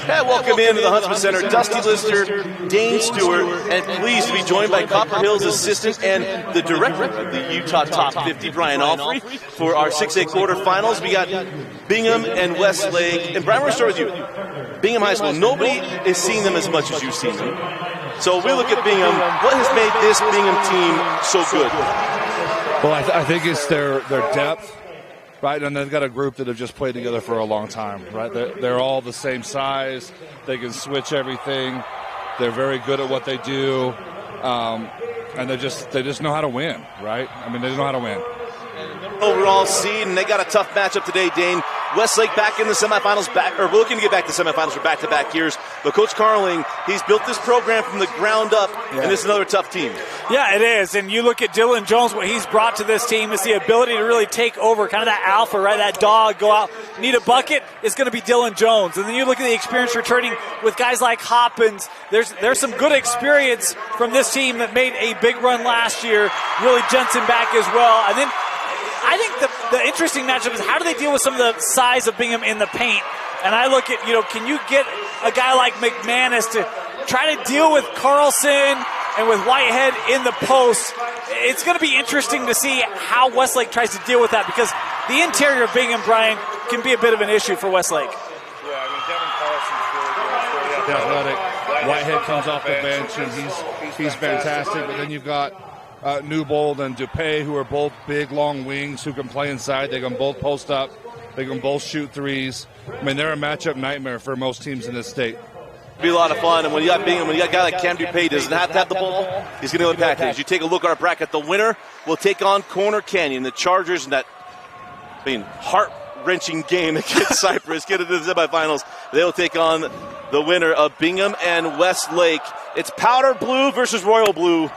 And welcome into the Huntsman Center, Dusty Lister, Dane Stewart, and pleased to be joined by Copper Hill's assistant and the director of the Utah Top 50, Brian Alfrey, for our 6A quarterfinals. We got Bingham and Westlake. And Brian, we're going to start with you. Bingham High School, nobody is seeing them as much as you've seen them. So we look at Bingham. What has made this Bingham team so good? Well, I think it's their depth. Right, and they've got a group that have just played together for a long time, right? They're all the same size. They can switch everything. They're very good at what they do, and they just know how to win, right? I mean, they just know how to win. Overall seed, and they got a tough matchup today, Dane. Westlake back in the semifinals, we're looking to get back to the semifinals for back-to-back years. But Coach Carling, he's built this program from the ground up, and this is another tough team. Yeah, it is. And you look at Dylan Jones, what he's brought to this team is the ability to really take over, kind of that alpha, right? That dog, go out, need a bucket, is going to be Dylan Jones. And then you look at the experience returning with guys like Hoppins. There's some good experience from this team that made a big run last year. Really Jensen back as well. And then I think the interesting matchup is how do they deal with some of the size of Bingham in the paint? And I look at, can you get a guy like McManus to try to deal with Carlson and with Whitehead in the post? It's going to be interesting to see how Westlake tries to deal with that, because the interior of Bingham, Brian, can be a bit of an issue for Westlake. Yeah, I mean, Devin Carlson's really good. Athletic. Whitehead comes off the bench, and he's fantastic. But then you've got Newbold and Dupay, who are both big, long wings who can play inside. They can both post up. They can both shoot threes. I mean, they're a matchup nightmare for most teams in this state. It'll be a lot of fun, and when you got Bingham, when you got a guy like Cam Dupay doesn't have to have the ball, he's going to impact it. As you take a look at our bracket, the winner will take on Corner Canyon, the Chargers, and that heart-wrenching game against Cypress, get into the semifinals. They'll take on the winner of Bingham and Westlake. It's Powder Blue versus Royal Blue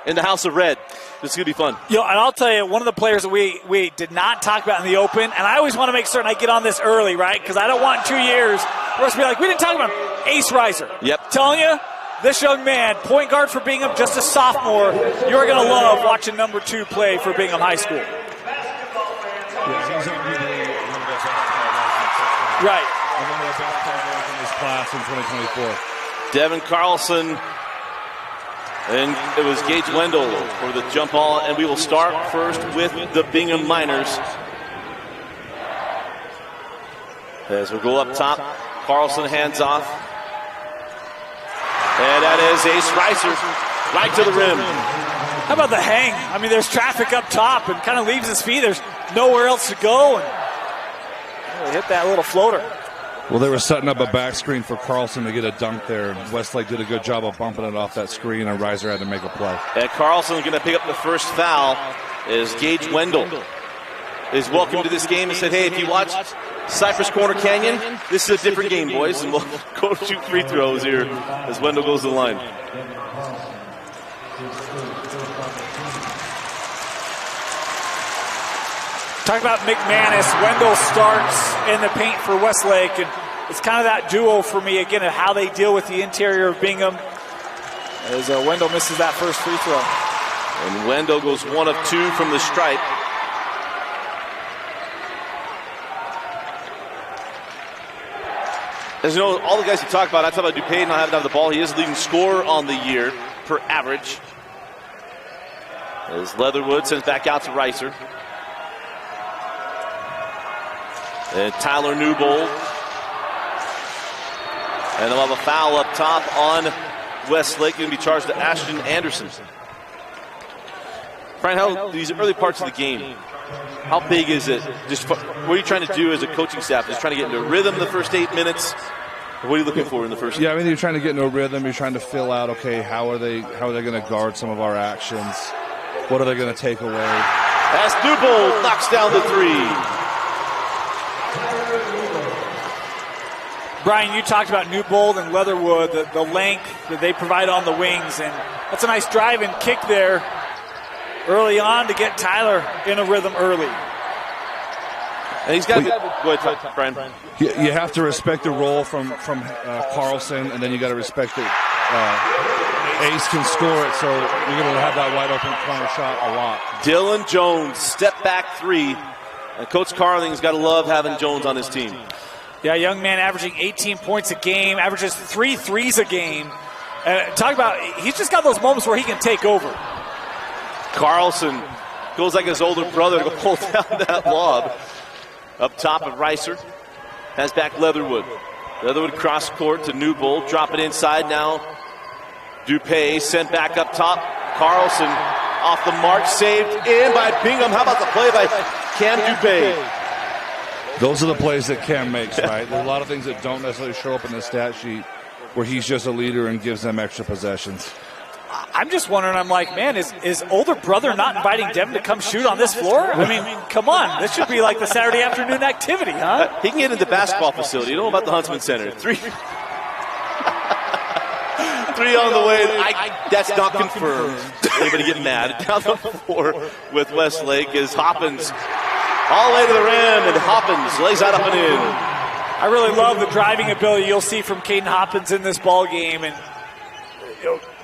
in the House of Red. This is going to be fun. And I'll tell you, one of the players that we did not talk about in the Open, and I always want to make certain I get on this early, right? Because I don't want 2 years for us to be like, we didn't talk about him. Ace Reiser. Yep. Telling you, this young man, point guard for Bingham, just a sophomore, you're going to love watching number 2 play for Bingham High School. Yeah, he's arguably one of the best players. Right. One of the best players in this class in 2024. Devin Carlson. And it was Gage Wendell for the jump ball, and we will start first with the Bingham Miners. As we go up top, Carlson hands off. And that is Ace Reiser right to the rim. How about the hang? I mean, there's traffic up top and kind of leaves his feet. There's nowhere else to go. And really hit that little floater. Well, they were setting up a back screen for Carlson to get a dunk there. Westlake did a good job of bumping it off that screen, and Reiser had to make a play. And Carlson going to pick up the first foul as Gage Wendell is welcome to this game and said, hey, if you watch Cypress Corner Canyon, this is a different game, boys. And we'll go shoot free throws here as Wendell goes to the line. Talk about McManus. Wendell starts in the paint for Westlake, and it's kind of that duo for me, again, of how they deal with the interior of Bingham as Wendell misses that first free throw. And Wendell goes 1 of 2 from the stripe. As you know, all the guys you talk about, I talk about Dupay not having to have the ball. He is the leading scorer on the year per average. As Leatherwood sends back out to Reiser. And Tyler Newbold. And they'll have a foul up top on Westlake. Going to be charged to Ashton Anderson. Brian, how these early parts of the game, how big is it? Just what are you trying to do as a coaching staff? Just trying to get into a rhythm the first 8 minutes? Or what are you looking for in the first? Yeah, I mean, you're trying to get into a rhythm. You're trying to fill out, okay, how are they going to guard some of our actions? What are they going to take away? As Newbold knocks down the 3. Brian, you talked about Newbold and Leatherwood, the length that they provide on the wings, and that's a nice drive and kick there early on to get Tyler in a rhythm early. And he's got go ahead, Brian. You have to respect the role from Carlson, and then you got to respect that Ace can score it, so you're going to have that wide open corner shot a lot. Dylan Jones, step back 3. And Coach Carling's got to love having Jones on his team. Yeah, young man averaging 18 points a game, averages 3 threes a game. Talk about, he's just got those moments where he can take over. Carlson goes like his older brother to go pull down that lob. Up top of Reiser. Has back Leatherwood. Leatherwood cross court to Newbold. Drop it inside now. Dupay sent back up top. Carlson off the mark. Saved in by Bingham. How about the play by Cam Dupay? Those are the plays that Cam makes, right? There's a lot of things that don't necessarily show up in the stat sheet where he's just a leader and gives them extra possessions. I'm just wondering, I'm like, man, is older brother not inviting Devin to come shoot on this floor? I mean, come on. This should be like the Saturday afternoon activity, huh? He can get into the basketball facility. You know about the Huntsman Center. Three on the way. That's not confirmed. Anybody get mad? Down the floor with Westlake is Hoppins. All the way to the rim, and Hoppins lays that up and in. I really love the driving ability you'll see from Kaden Hoppins in this ball game, and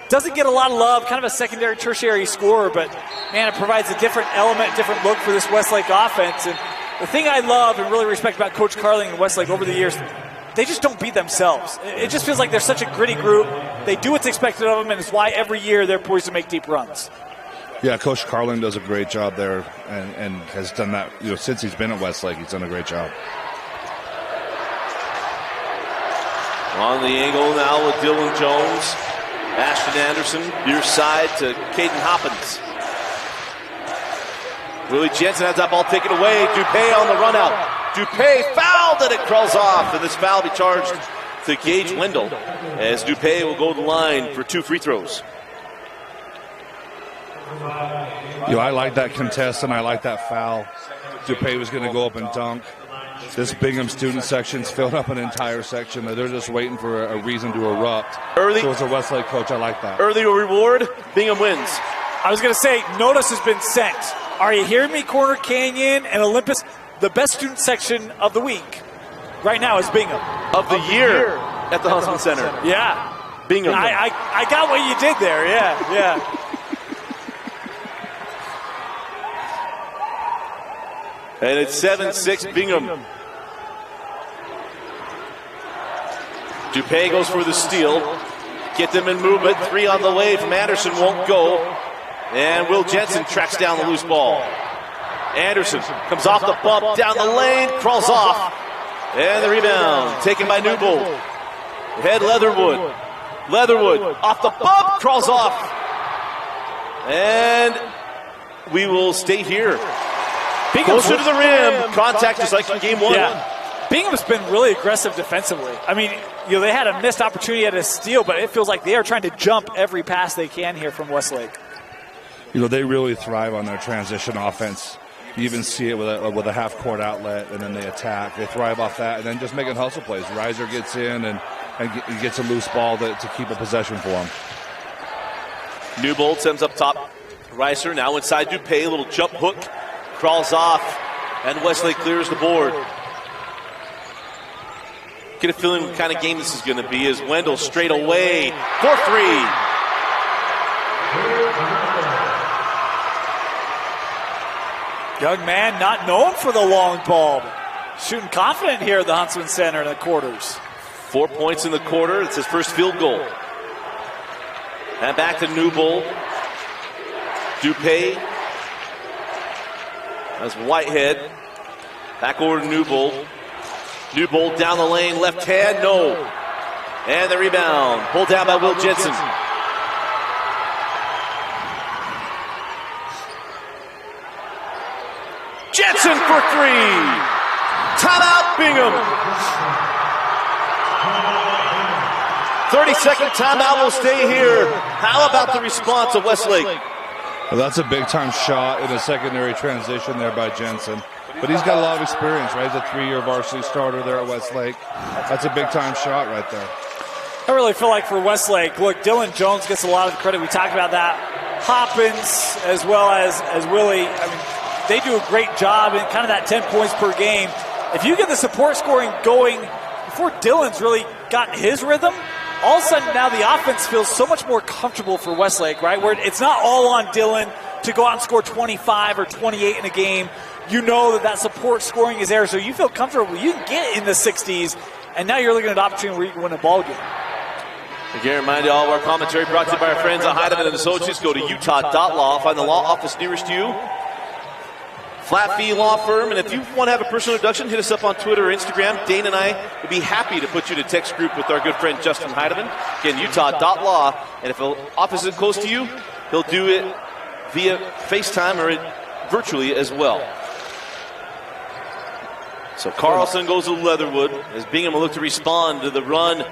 doesn't get a lot of love, kind of a secondary, tertiary scorer, but man, it provides a different element, different look for this Westlake offense. And the thing I love and really respect about Coach Carling and Westlake over the years, they just don't beat themselves. It just feels like they're such a gritty group. They do what's expected of them, and it's why every year they're poised to make deep runs. Yeah, Coach Carling does a great job there and has done that, since he's been at Westlake. He's done a great job. On the angle now with Dylan Jones. Ashton Anderson, near side to Kaden Hoppins. Willie Jensen has that ball taken away. Dupay on the run out. Dupay fouled and it crawls off. And this foul will be charged to Gage Wendell as Dupay will go to the line for 2 free throws. I like that contest and I like that foul. Dupay was going to go up and dunk. This Bingham student section's filled up an entire section. They're just waiting for a reason to erupt. Early, so as a Westlake coach, I like that. Early reward, Bingham wins. I was going to say, notice has been sent. Are you hearing me, Corner Canyon and Olympus? The best student section of the week right now is Bingham. Of the year at the Huntsman Center. Yeah. Bingham. I got what you did there, yeah. And it's 7-6 Bingham. Dupay goes for the steal. Get them in movement. 3 on the way from Anderson won't go. And Will Jensen tracks down the loose ball. Anderson comes off the bump, down the lane, crawls off. And the rebound taken by Newbold. Head Leatherwood. Leatherwood off the bump, crawls off. And we will stay here. Closer to the rim. Contact just like in game 1. Yeah. Bingham's been really aggressive defensively. I mean, they had a missed opportunity at a steal, but it feels like they are trying to jump every pass they can here from Westlake. They really thrive on their transition offense. You even see it with a half-court outlet, and then they attack. They thrive off that, and then just making hustle plays. Reiser gets in and gets a loose ball to keep a possession for him. Newbold sends up top. Reiser now inside Dupay, a little jump hook. Crawls off, and Westlake clears the board. Get a feeling what kind of game this is going to be as Wendell straight away for 3. Young man not known for the long ball. Shooting confident here at the Huntsman Center in the quarters. 4 points in the quarter. It's his first field goal. And back to Newbold. Dupay. That's Whitehead. Back over to Newbold. Newbold down the lane, left hand, no. And the rebound, pulled down by Will Jensen. Jensen for 3. Timeout, Bingham. 30-second timeout will stay here. How about the response of Westlake? Well, that's a big-time shot in a secondary transition there by Jensen. But he's got a lot of experience, right? He's a 3-year varsity starter there at Westlake. That's a big-time shot right there. I really feel like for Westlake, look, Dylan Jones gets a lot of the credit. We talked about that. Hoppins as well as Willie. I mean, they do a great job in kind of that 10 points per game. If you get the support scoring going before Dylan's really gotten his rhythm, all of a sudden now the offense feels so much more comfortable for Westlake, right? Where it's not all on Dylan to go out and score 25 or 28 in a game. you know that support scoring is there, so you feel comfortable. You can get in the 60s, and now you're looking at an opportunity where you can win a ball game. Again, remind you, all of our commentary brought to you by our friends at Heidemann and Associates. Go to utah.law. Find the law office nearest you. Flat fee law firm. And if you want to have a personal introduction, hit us up on Twitter or Instagram. Dane and I would be happy to put you in a text group with our good friend Justin Heidemann. Again, utah.law. And if an office is close to you, he'll do it via FaceTime or virtually as well. So Carlson goes to Leatherwood as Bingham will look to respond to the run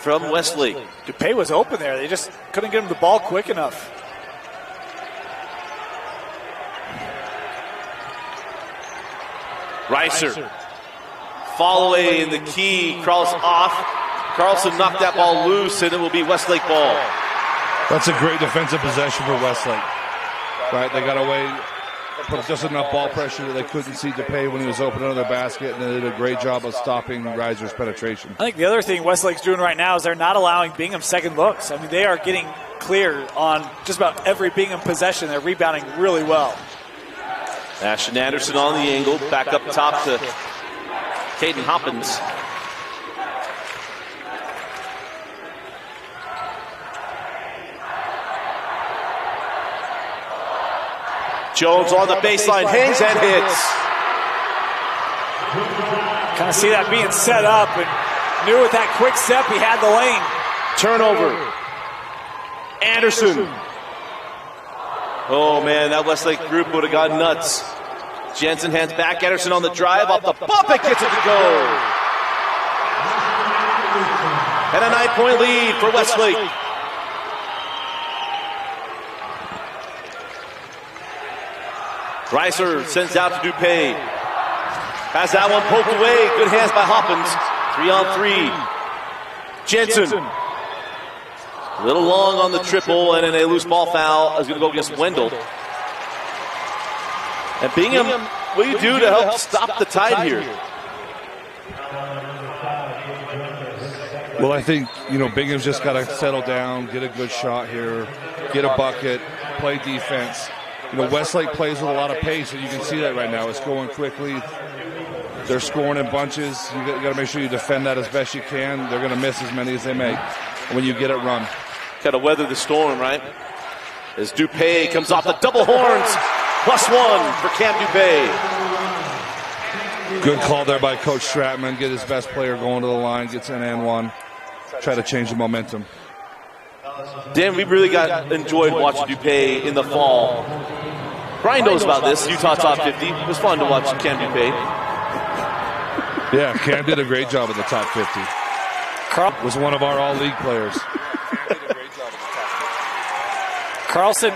from Westlake. DuPay was open there. They just couldn't get him the ball quick enough. Reiser. Fall away in the key. Cross off. Carlson knocked that ball loose, and it will be Westlake ball. That's a great defensive possession for Westlake. Right, they got away, put just enough ball pressure that they couldn't see DuPay when he was open under the basket, and they did a great job of stopping Reiser's penetration. I think the other thing Westlake's doing right now is they're not allowing Bingham second looks. I mean, they are getting clear on just about every Bingham possession. They're rebounding really well. Ashton Anderson on the angle, back up top to Kaden Hoppins. Jones on the baseline, hangs and hits. Kind of see that being set up, and knew with that quick step he had the lane. Turnover. Anderson. Oh man, that Westlake group would have gone nuts. Jensen hands back, Anderson on the drive, off the bump, it gets it to go. And a 9-point lead for Westlake. Reiser sends out to DuPay. Has that one poked away. Good hands by Hoppins. 3-on-3. Jensen. A little long on the triple, and then a loose ball foul is going to go against Wendell. And Bingham, what do you do to help stop the tide here? Well, I think, Bingham's just got to settle down, get a good shot here, get a bucket, play defense. Westlake plays with a lot of pace, and you can see that right now. It's going quickly. They're scoring in bunches. You got to make sure you defend that as best you can. They're going to miss as many as they make when you get it run. Got to weather the storm, right? As DuPay comes off the double horns. +1 for Cam DuPay. Good call there by Coach Stratman. Get his best player going to the line, gets an and one. Try to change the momentum. Dan, we really enjoyed watching DuPay in the fall. Brian knows about this, Utah Top 50. It was fun to watch Cam DuPay. Yeah, Cam did a great job at the Top 50. Was one of our all-league players. Carlson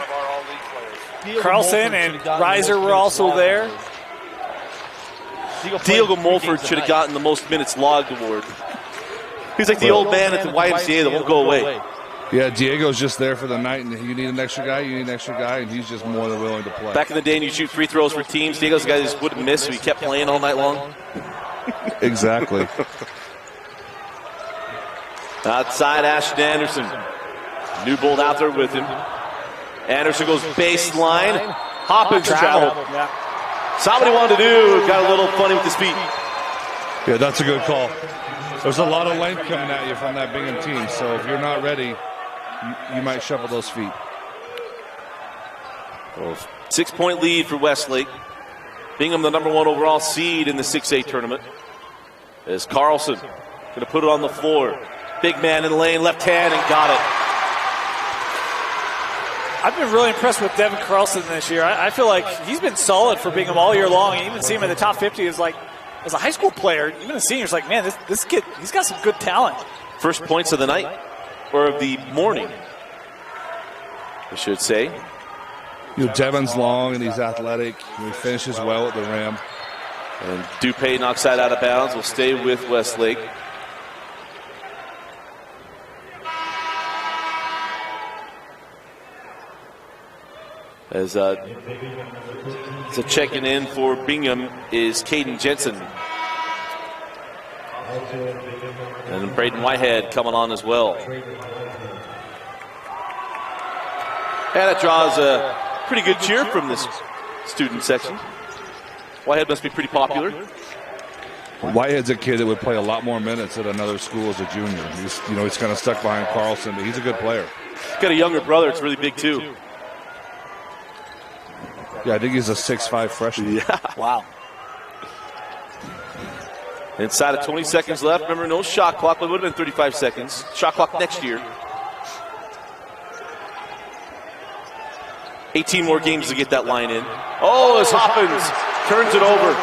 and Reiser were also there. Diego Mulford should have gotten the most minutes logged award. He's like the old man at the YMCA that won't go away. Yeah, Diego's just there for the night, and you need an extra guy, and he's just more than willing to play. Back in the day, when you shoot free throws for teams, Diego's the guy that just wouldn't miss, so he kept playing all night long. Exactly. Outside, Ashton Anderson. Newbold out there with him. Anderson goes baseline. Hoppins travel. Yeah. Saw what he wanted to do. Got a little funny with his feet. Yeah, that's a good call. There's a lot of length coming at you from that Bingham team, so if you're not ready, you might shuffle those feet. Well, 6-point lead for Westlake. Bingham, the #1 overall seed in the 6A tournament. As Carlson going to put it on the floor. Big man in the lane, left hand, and got it. I've been really impressed with Devin Carlson this year. I feel like he's been solid for Bingham all year long. You even see him in the top 50 as a high school player, even a senior, like, man, this kid, he's got some good talent. First points of the night, or of the morning, I should say. Devin's long and he's athletic. He finishes well at the rim. And DuPay knocks that out of bounds. Will stay with Westlake. As so checking in for Bingham is Kaden Jensen. And Braden Whitehead coming on as well. And that draws a pretty good cheer from this student section. Whitehead must be pretty popular. Whitehead's a kid that would play a lot more minutes at another school as a junior. He's kind of stuck behind Carlson, but he's a good player. He's got a younger brother. It's really big, too. Yeah, I think he's a 6'5" freshman. Yeah. Wow. Inside of 20 seconds left. Remember, no shot clock, but it would have been 35 seconds. Shot clock next year. 18 more games to get that line in. Oh, as Hoppins turns it over.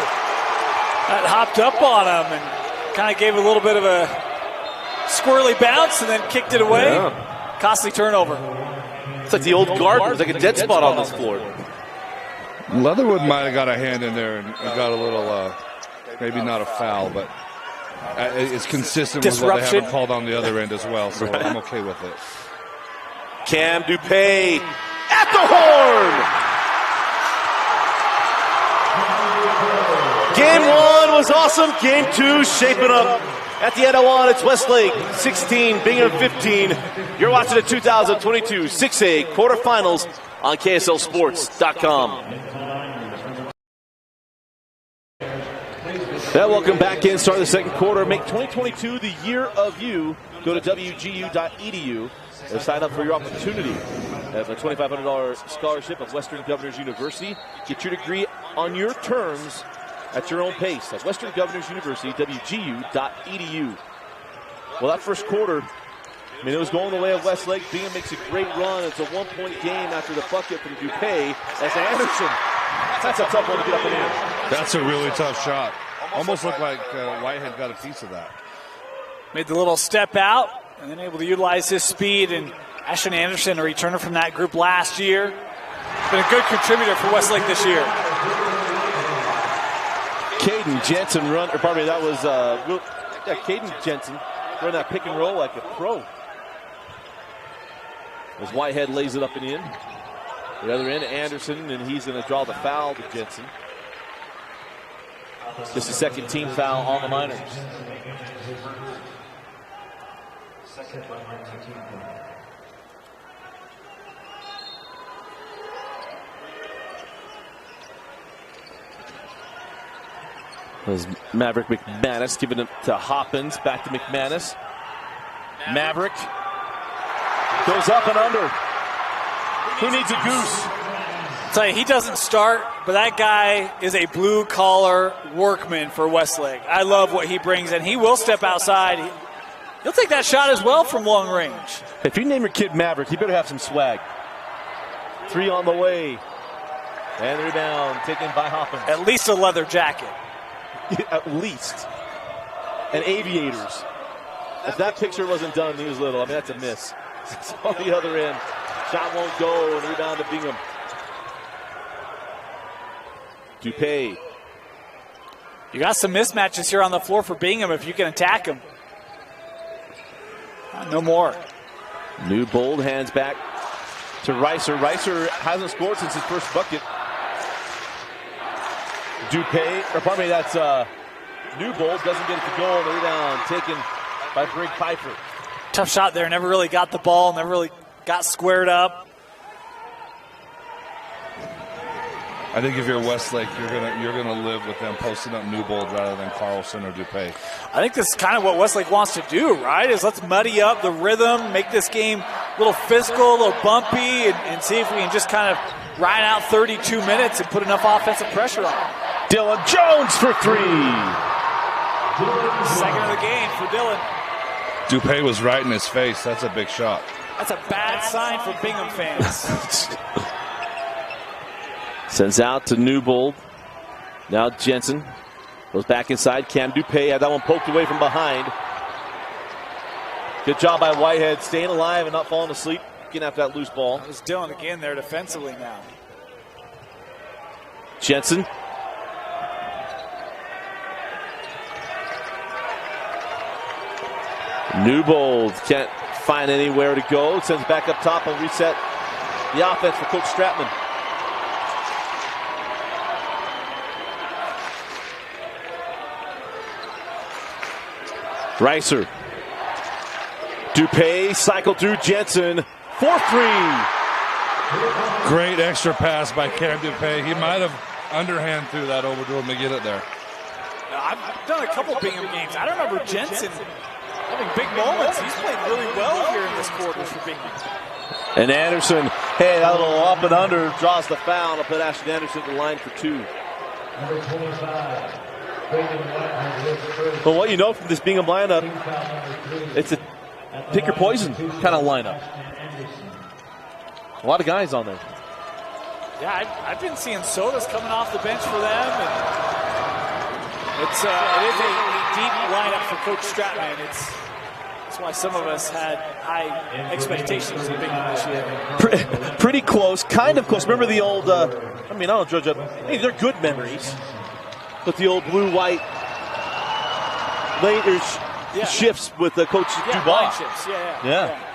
That hopped up on him and kind of gave a little bit of a squirrely bounce and then kicked it away. Yeah. Costly turnover. It's like the old garden. There's like a dead spot on this floor. Leatherwood might have got a hand in there and got a little, maybe not a foul, but it's consistent with what they haven't called on the other end as well, so I'm okay with it. Cam Dupay at the horn! Game 1 was awesome. Game 2 shaping up. At the end of 1, it's Westlake 16, Bingham 15. You're watching the 2022 6A quarterfinals on KSLSports.com. Welcome back in. Start of the second quarter. Make 2022 the year of you. Go to wgu.edu and sign up for your opportunity of a $2,500 scholarship at Western Governors University. Get your degree on your terms at your own pace at Western Governors University, wgu.edu. Well, that first quarter, it was going the way of Westlake. Bingham makes a great run. It's a one-point game after the bucket from Dupay as Anderson. That's a tough one to get up and in. That's a really tough shot. Almost looked like Whitehead got a piece of that. Made the little step out and then able to utilize his speed. And Ashton Anderson, a returner from that group last year, been a good contributor for Westlake this year. Kaden Jensen that was Kaden Jensen run that pick and roll like a pro. As Whitehead lays it up and in. The other end, Anderson, and he's going to draw the foul to Jensen. Just a second team foul on the Miners. As Maverick McManus giving it to Hoppins, back to McManus. Maverick goes up and under. Who needs a goose? I'll tell you, he doesn't start, but that guy is a blue-collar workman for Westlake. I love what he brings, and he will step outside. He'll take that shot as well from long range. If you name your kid Maverick, he better have some swag. 3 on the way. And the rebound taken by Hoppins. At least a leather jacket. At least. And aviators. If that picture wasn't done when he was little, that's a miss. It's on the other end. Shot won't go, and rebound to Bingham. Dupay. You got some mismatches here on the floor for Bingham if you can attack him. No more. Newbold hands back to Reiser. Reiser hasn't scored since his first bucket. That's Newbold doesn't get it to go, and the rebound taken by Greg Pfeiffer. Tough shot there. Never really got the ball. Never really got squared up. I think if you're Westlake, you're gonna live with them posting up Newbold rather than Carlson or Dupay. I think this is kind of what Westlake wants to do, right? Is let's muddy up the rhythm, make this game a little physical, a little bumpy, and see if we can just kind of ride out 32 minutes and put enough offensive pressure on them. Dylan Jones for 3. Second of the game for Dylan. Dupay was right in his face. That's a big shot. That's a bad sign for Bingham fans. Sends out to Newbold. Now Jensen goes back inside. Cam Dupay had that one poked away from behind. Good job by Whitehead staying alive and not falling asleep. Getting after that loose ball. That was Dylan again there defensively now. Jensen. Newbold can't find anywhere to go. Sends back up top and reset the offense for Coach Stratman. Reiser. Dupay cycled through Jensen. 4-3. Great extra pass by Cam Dupay. He might have underhand threw that over to him to get it there. I've done a couple Bingham games. I don't remember Jensen having big moments. He's played really well here in this quarter for Bingham. And Anderson, hey, that little up and under draws the foul. I'll put Ashton Anderson to the line for 2. Number 25. But what you know from this Bingham lineup, it's a pick your poison kind of lineup. A lot of guys on there. Yeah, I've been seeing sodas coming off the bench for them, and it is a deep lineup for Coach Stratman. That's why some of us had high expectations of Bingham this year. Pretty close, kind of close. Remember the old, I don't judge up. Hey, they're good memories. But the old blue-white later shifts with Coach Dubois. Line shifts, yeah.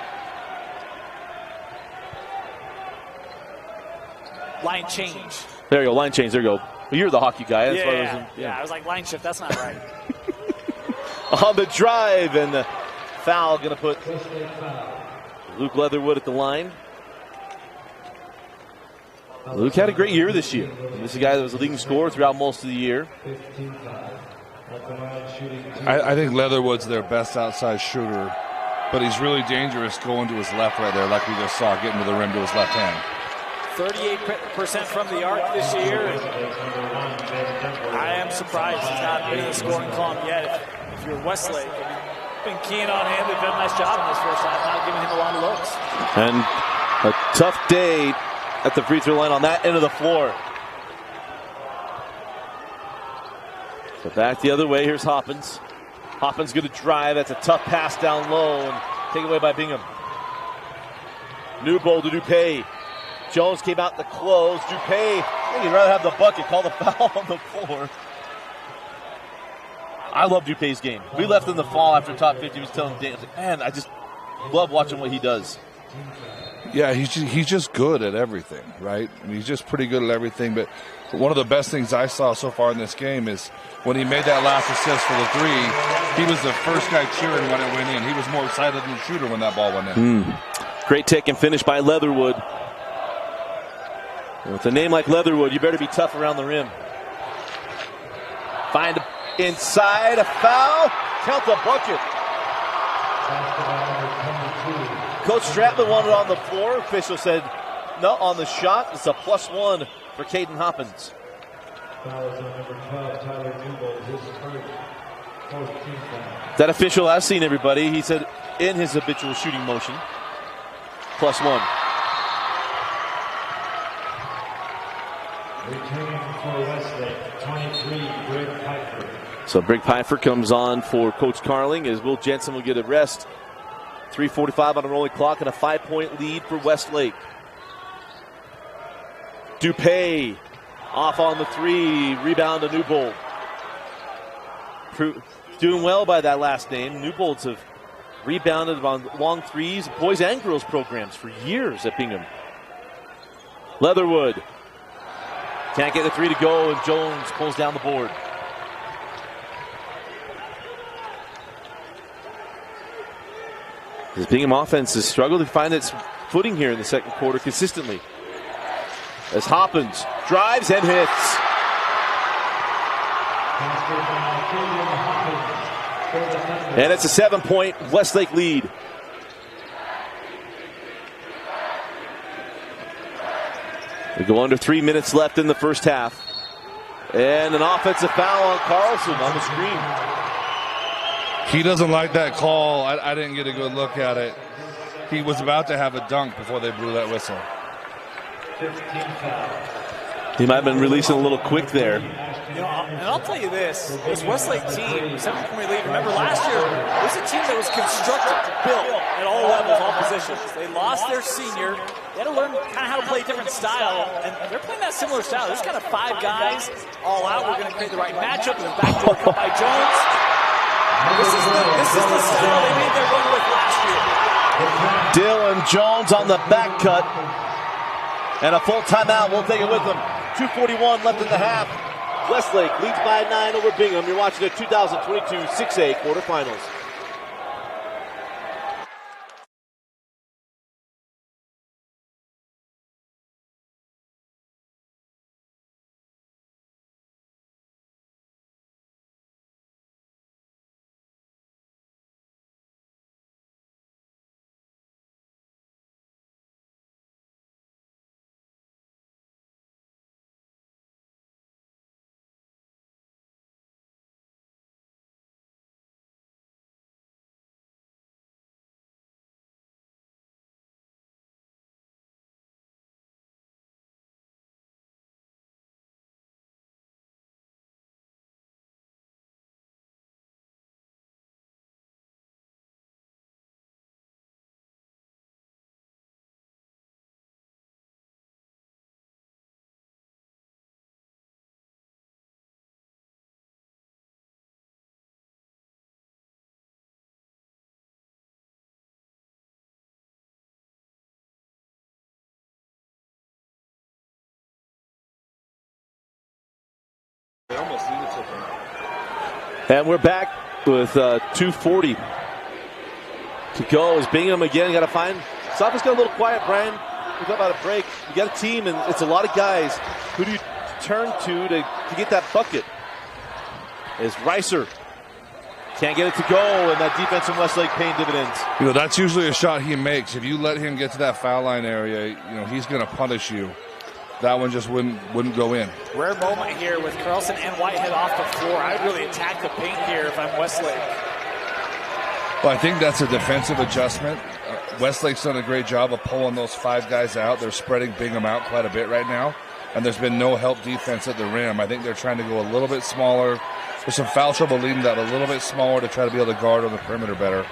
Line change. There you go, line change. There you go. Well, you're the hockey guy. That's why I was like, line shift, that's not right. On the drive, and the foul going to put Luke Leatherwood at the line. Luke had a great year this year. This is a guy that was a leading scorer throughout most of the year. I think Leatherwood's their best outside shooter, but he's really dangerous going to his left right there, like we just saw, getting to the rim to his left hand. 38% from the arc this year. I am surprised he's not been in the scoring column yet. If you're Westlake, been keying on him. They've done a nice job in this first half, not giving him a lot of looks. And a tough day at the free throw line on that end of the floor. So back the other way. Here's Hoppins. Hoppins going to drive. That's a tough pass down low and taken away by Bingham. New ball to Dupay. Jones came out to close. Dupay, I think he'd rather have the bucket. Call the foul on the floor. I love Dupay's game. We left in the fall after top 50. He was telling Dan, man, I just love watching what he does. Yeah, he's just good at everything, right? I mean, he's just pretty good at everything. But one of the best things I saw so far in this game is when he made that last assist for the 3, he was the first guy cheering when it went in. He was more excited than the shooter when that ball went in. Great take and finish by Leatherwood. With a name like Leatherwood, you better be tough around the rim. Find inside, a foul, count the bucket. Coach Stratman wanted on the floor. Official said no on the shot. It's a +1 for Kaden Hoppins. That official has seen everybody. He said in his habitual shooting motion, +1. Returning for Westlake, 23, Greg Pfeiffer. So Brig Pfeiffer comes on for Coach Carling as Will Jensen will get a rest. 3:45 on a rolling clock and a 5-point lead for Westlake. Dupay off on the 3, rebound to Newbold. Doing well by that last name. Newbolds have rebounded on long threes, boys and girls programs for years at Bingham. Leatherwood can't get the 3 to go, and Jones pulls down the board. The Bingham offense has struggled to find its footing here in the second quarter consistently. As Hoppins drives and hits. And it's a 7-point Westlake lead. We go under 3 minutes left in the first half. And an offensive foul on Carlson on the screen. He doesn't like that call. I didn't get a good look at it. He was about to have a dunk before they blew that whistle. He might have been releasing a little quick there. You know, and I'll tell you this Westlake team, 7-point lead. Remember last year, it was a team that was constructed, built at all levels, all positions. They lost their senior. They had to learn kind of how to play a different style, and they're playing that similar style. There's kind of 5 guys all out. We're going to create the right matchup, and the backdoor cut by Jones. This is the style they made their run with last year. Dylan Jones on the back cut. And a full timeout. We'll take it with them. 2:41 left in the half. Westlake leads by 9 over Bingham. You're watching the 2022 6A quarterfinals. They almost needed something. And we're back with 2:40 to go as Bingham again got to find. Sophomores got a little quiet, Brian. We talk about a break. You got a team, and it's a lot of guys. Who do you turn to get that bucket? Is Reiser. Can't get it to go, and that defense from Westlake paying dividends. You know, that's usually a shot he makes. If you let him get to that foul line area, you know, he's going to punish you. That one just wouldn't go in. Rare moment here with Carlson and Whitehead off the floor. I'd really attack the paint here if I'm Westlake. Well, I think that's a defensive adjustment. Westlake's done a great job of pulling those 5 guys out. They're spreading Bingham out quite a bit right now, and there's been no help defense at the rim. I think they're trying to go a little bit smaller. There's some foul trouble leading that a little bit smaller to try to be able to guard on the perimeter better.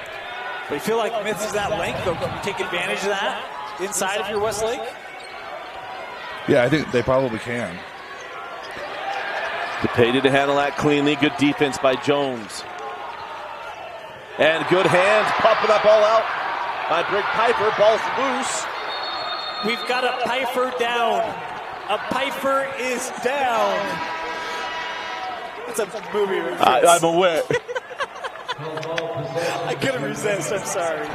But you feel like Myths is that length, though. Can you take advantage of that inside of your Westlake? Yeah, I think they probably can. DePay to handle that cleanly. Good defense by Jones. And good hands, popping that ball out by Brick Piper. Ball's loose. We've got a Piper down. A Piper is down. It's a movie reference. I'm aware. I couldn't resist. I'm sorry.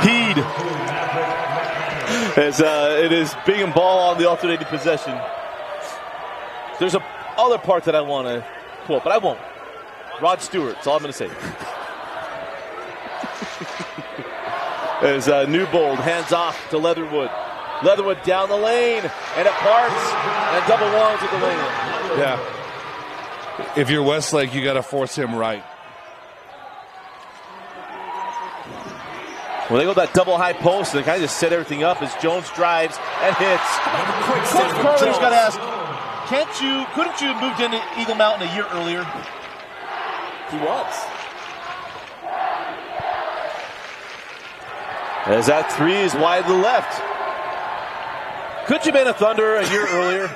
Heed. As it is Bingham ball on the alternating possession. There's a other part that I want to quote, but I won't. Rod Stewart, that's all I'm going to say. As Newbold hands off to Leatherwood. Leatherwood down the lane, and it parts, and double ones with the lane. Yeah. If you're Westlake, you got to force him right. When they go that double high post, they kind of just set everything up as Jones drives and hits. Coach Carling's got to ask, couldn't you have moved into Eagle Mountain a year earlier? He was. As that 3 is wide to the left. Could you have been a Thunder a year earlier?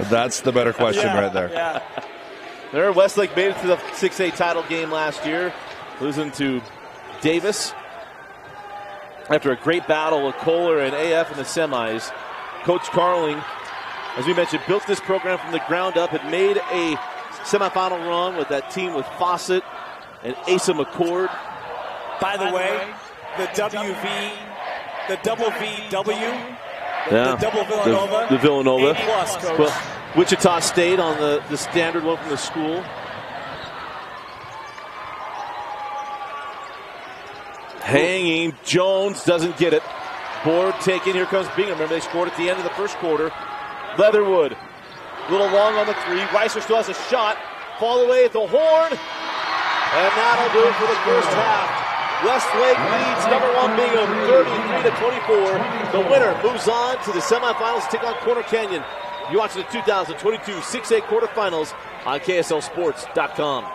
That's the better question right there. Yeah. There, Westlake made it to the 6A title game last year, losing to Davis. After a great battle with Kohler and AF in the semis, Coach Carling, as we mentioned, built this program from the ground up, had made a semifinal run with that team with Fawcett and Asa McCord. By the way, the WV, the double VW, the double Villanova. The Villanova. A+, Coach. Well, Wichita State on the standard one from the school. Hanging, Jones doesn't get it. Board taken, here comes Bingham. Remember, they scored at the end of the first quarter. Leatherwood, a little long on the 3. Reiser still has a shot. Fall away at the horn. And that'll do it for the first half. Westlake leads number 1 Bingham 33-24. The winner moves on to the semifinals to take on Corner Canyon. You're watching the 2022 6A quarterfinals on KSLSports.com.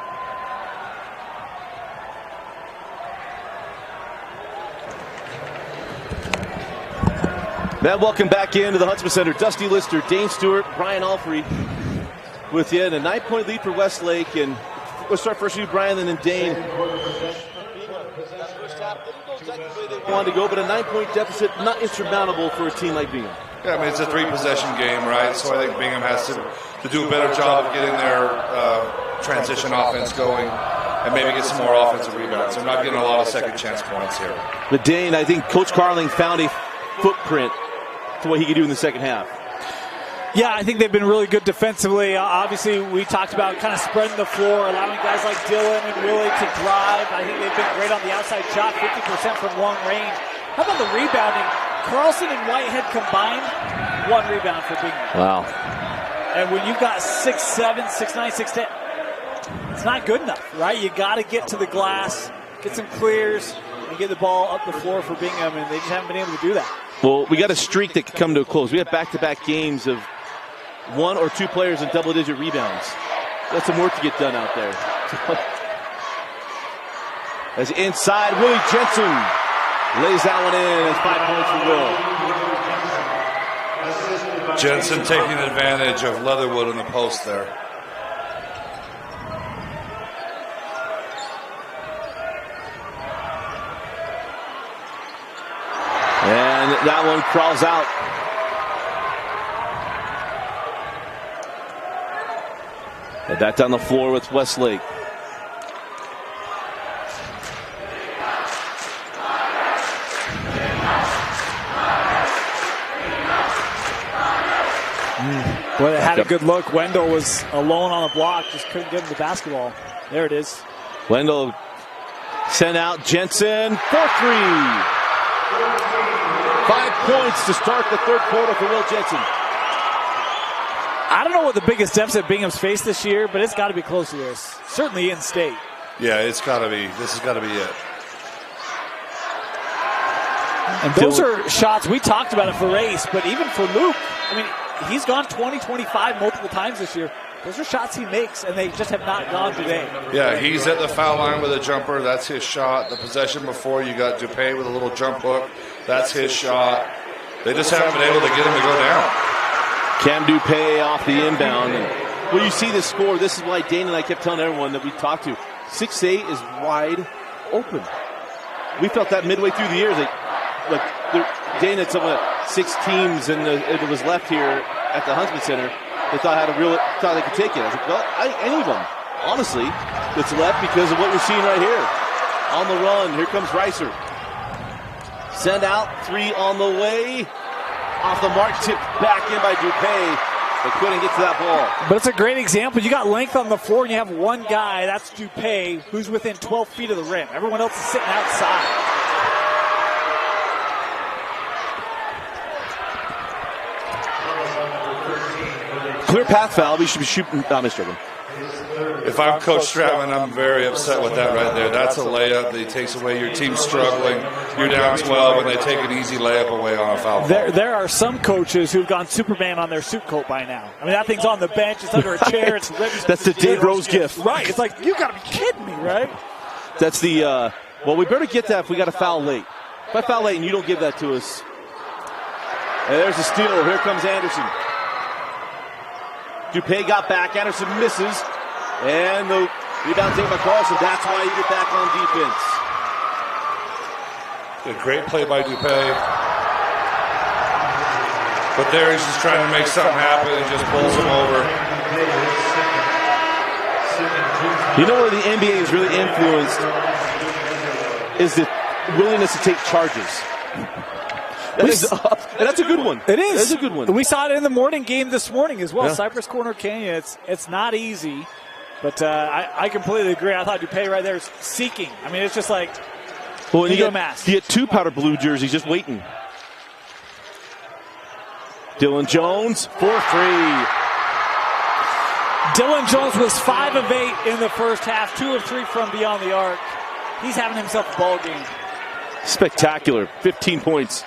Man, welcome back into the Huntsman Center. Dusty Lister, Dane Stewart, Brian Alfrey with you. And a 9-point lead for Westlake. And we'll start first with you, Brian, and then Dane. Wanted to go, but a 9-point deficit, not insurmountable for a team like Bingham. Yeah, I mean, it's a 3-possession game, right? So I think Bingham has to do a better job of getting their transition offense going and maybe get some more offensive rebounds. They're not getting a lot of second chance points here. But Dane, I think Coach Carling found a footprint to what he could do in the second half. Yeah, I think they've been really good defensively. Obviously, we talked about kind of spreading the floor, allowing guys like Dylan and Willie to drive. I think they've been great on the outside shot, 50% from long range. How about the rebounding? Carlson and Whitehead combined, 1 rebound for Bingham. Wow. And when you've got 6'7", 6'9", 6'10", it's not good enough, right? You got to get to the glass, get some clears, and get the ball up the floor for Bingham, and they just haven't been able to do that. Well, we got a streak that could come to a close. We have back-to-back games of 1 or 2 players in double-digit rebounds. Got some work to get done out there. As inside, Willie Jensen lays that one in. It's 5 points for Will. Jensen taking advantage of Leatherwood in the post there. And that one crawls out. Back down the floor with Westlake. Boy, they had a good look. Wendell was alone on the block, just couldn't get him the basketball. There it is. Wendell sent out Jensen for 3. 5 points to start the third quarter for Will Jensen. I don't know what the biggest deficit Bingham's faced this year, but it's got to be close to this. Certainly in state. Yeah, it's got to be. This has got to be it. And those are shots, we talked about it for Race, but even for Luke, I mean, he's gone 20-25 multiple times this year. Those are shots he makes, and they just have not gone today. Yeah, he's at the foul line with a jumper. That's his shot. The possession before, you got Dupay with a little jump hook. That's his shot. They just haven't been able to get him to go down. Cam Dupay off the inbound. And when you see the score, this is why Dane and I kept telling everyone that we talked to. 6'8" is wide open. We felt that midway through the year. Dane had some of the 6 teams and it was left here at the Huntsman Center. They thought they could take it. I was like, well, any of them, honestly, that's left because of what you're seeing right here. On the run, here comes Reiser. Send out, 3 on the way. Off the mark, tipped back in by Dupay. They couldn't get to that ball. But it's a great example. You got length on the floor, and you have one guy, that's Dupay, who's within 12 feet of the rim. Everyone else is sitting outside. Clear path foul. We should be shooting. Mr. Ogun. If I'm Coach Stratman, I'm very upset with that right there. That's a layup that takes away your team struggling. You're down 12, and they take an easy layup away on a foul. There are some coaches who've gone Superman on their suit coat by now. I mean, that thing's on the bench. It's under a chair. It's That's the Dave Rose gift. Right. It's like, you got to be kidding me, right? That's the, well, we better get that if we got a foul late. If I foul late and you don't give that to us. And there's a steal. Here comes Anderson. Dupay got back. Anderson misses. And the rebound taken by Carlson. That's why you get back on defense. A great play by Dupay. But there he's just trying to make something happen and just pulls him over. You know where the NBA is really influenced is the willingness to take charges. And that's a good one. It is. That's a good one. We saw it in the morning game this morning as well. Yeah. Cypress Corner Canyon, it's not easy. But I completely agree. I thought Dupay right there is seeking. I mean, it's just like, well, you get mask. 2 powder blue jerseys just waiting. Dylan Jones for 3. Dylan Jones was 5 of 8 in the first half, 2 of 3 from beyond the arc. He's having himself a ball game. Spectacular. 15 points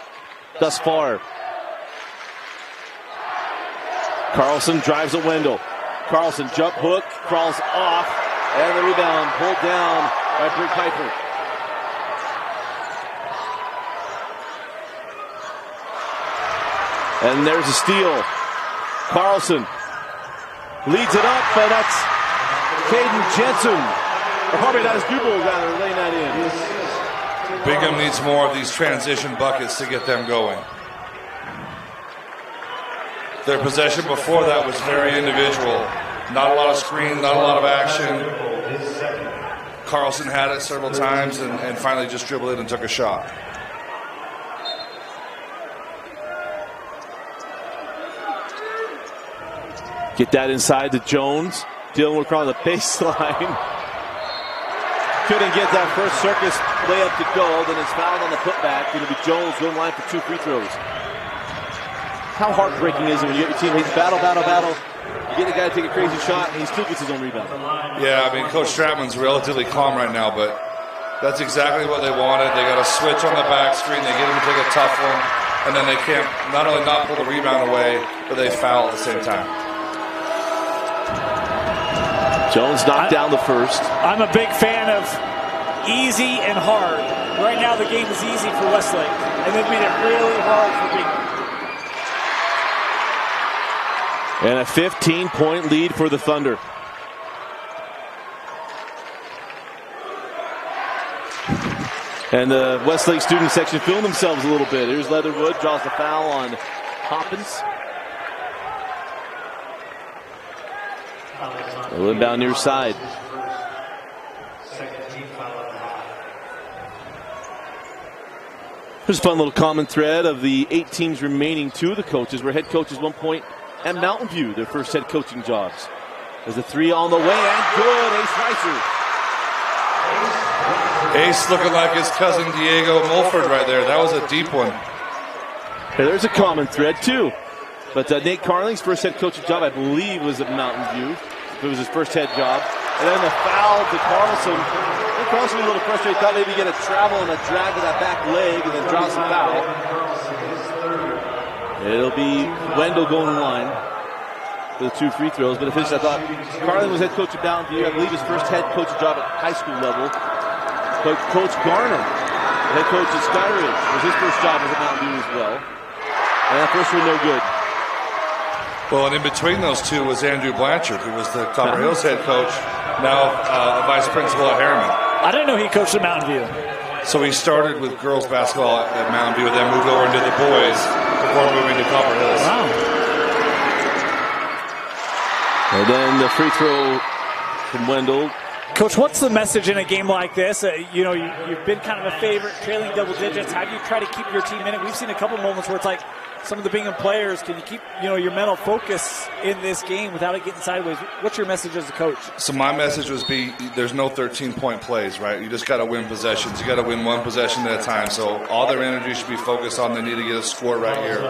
thus far. Carlson drives at Wendell. Carlson jump hook, crawls off, and the rebound pulled down by Brick Piper. And there's a steal. Carlson leads it up, but that's Kaden Jensen. Or probably not his Duble, rather, laying that in. Bingham needs more of these transition buckets to get them going. Their possession before that was very individual. Not a lot of screen, not a lot of action. Carlson had it several times and finally just dribbled it and took a shot. Get that inside to Jones. Dylan will crawl the baseline. Couldn't get that first circus layup to go. Then it's fouled on the putback. It'll be Jones going line for 2 free throws. How heartbreaking is it when you get your teammates battle. You get the guy to take a crazy shot, and he still gets his own rebound. Yeah, I mean, Coach Stratman's relatively calm right now, but that's exactly what they wanted. They got a switch on the back screen. They get him to take a tough one, and then they can't not only not pull the rebound away, but they foul at the same time. Jones knocked down the first. I'm a big fan of easy and hard. Right now the game is easy for Westlake, and they've made it really hard for Bingham. And a 15-point lead for the Thunder. And the Westlake student section feeling themselves a little bit. Here's Leatherwood, draws the foul on Hoppins. A little inbound near side. There's a fun little common thread of the 8 teams remaining. 2 of the coaches were head coaches 1 point at Mountain View, their first head coaching jobs. There's a 3 on the way, and good. Ace Reiser. Ace looking like his cousin Diego Mulford right there. That was a deep one. Hey, there's a common thread, too. But Nate Carling's first head coaching job, I believe, was at Mountain View. It was his first head job. And then the foul to Carlson. Carlson was a little frustrated. Thought maybe get a travel and a drag to that back leg and then draws the foul. It'll be Wendell going in line for the 2 free throws. But to finish, I thought Carling was head coach at Mountain View. I believe his first head coaching job at high school level. But Coach Garner, the head coach at Skyridge, was his first job as at Mountain View as well. And that first one no good. Well, and in between those 2 was Andrew Blanchard, who was the Copper Hills head coach, now vice principal at Harriman. I didn't know he coached at Mountain View. So he started with girls basketball at Mountain View, then moved over into the boys before moving to Copper Hills. Wow. And then the free throw from Wendell. Coach, what's the message in a game like this? You know, you've been kind of a favorite, trailing double digits. How do you try to keep your team in it? We've seen a couple moments where it's like some of the Bingham players, can you keep, your mental focus in this game without it getting sideways? What's your message as a coach? So my message was there's no 13-point plays, right? You just got to win possessions. You got to win one possession at a time. So all their energy should be focused on they need to get a score right here.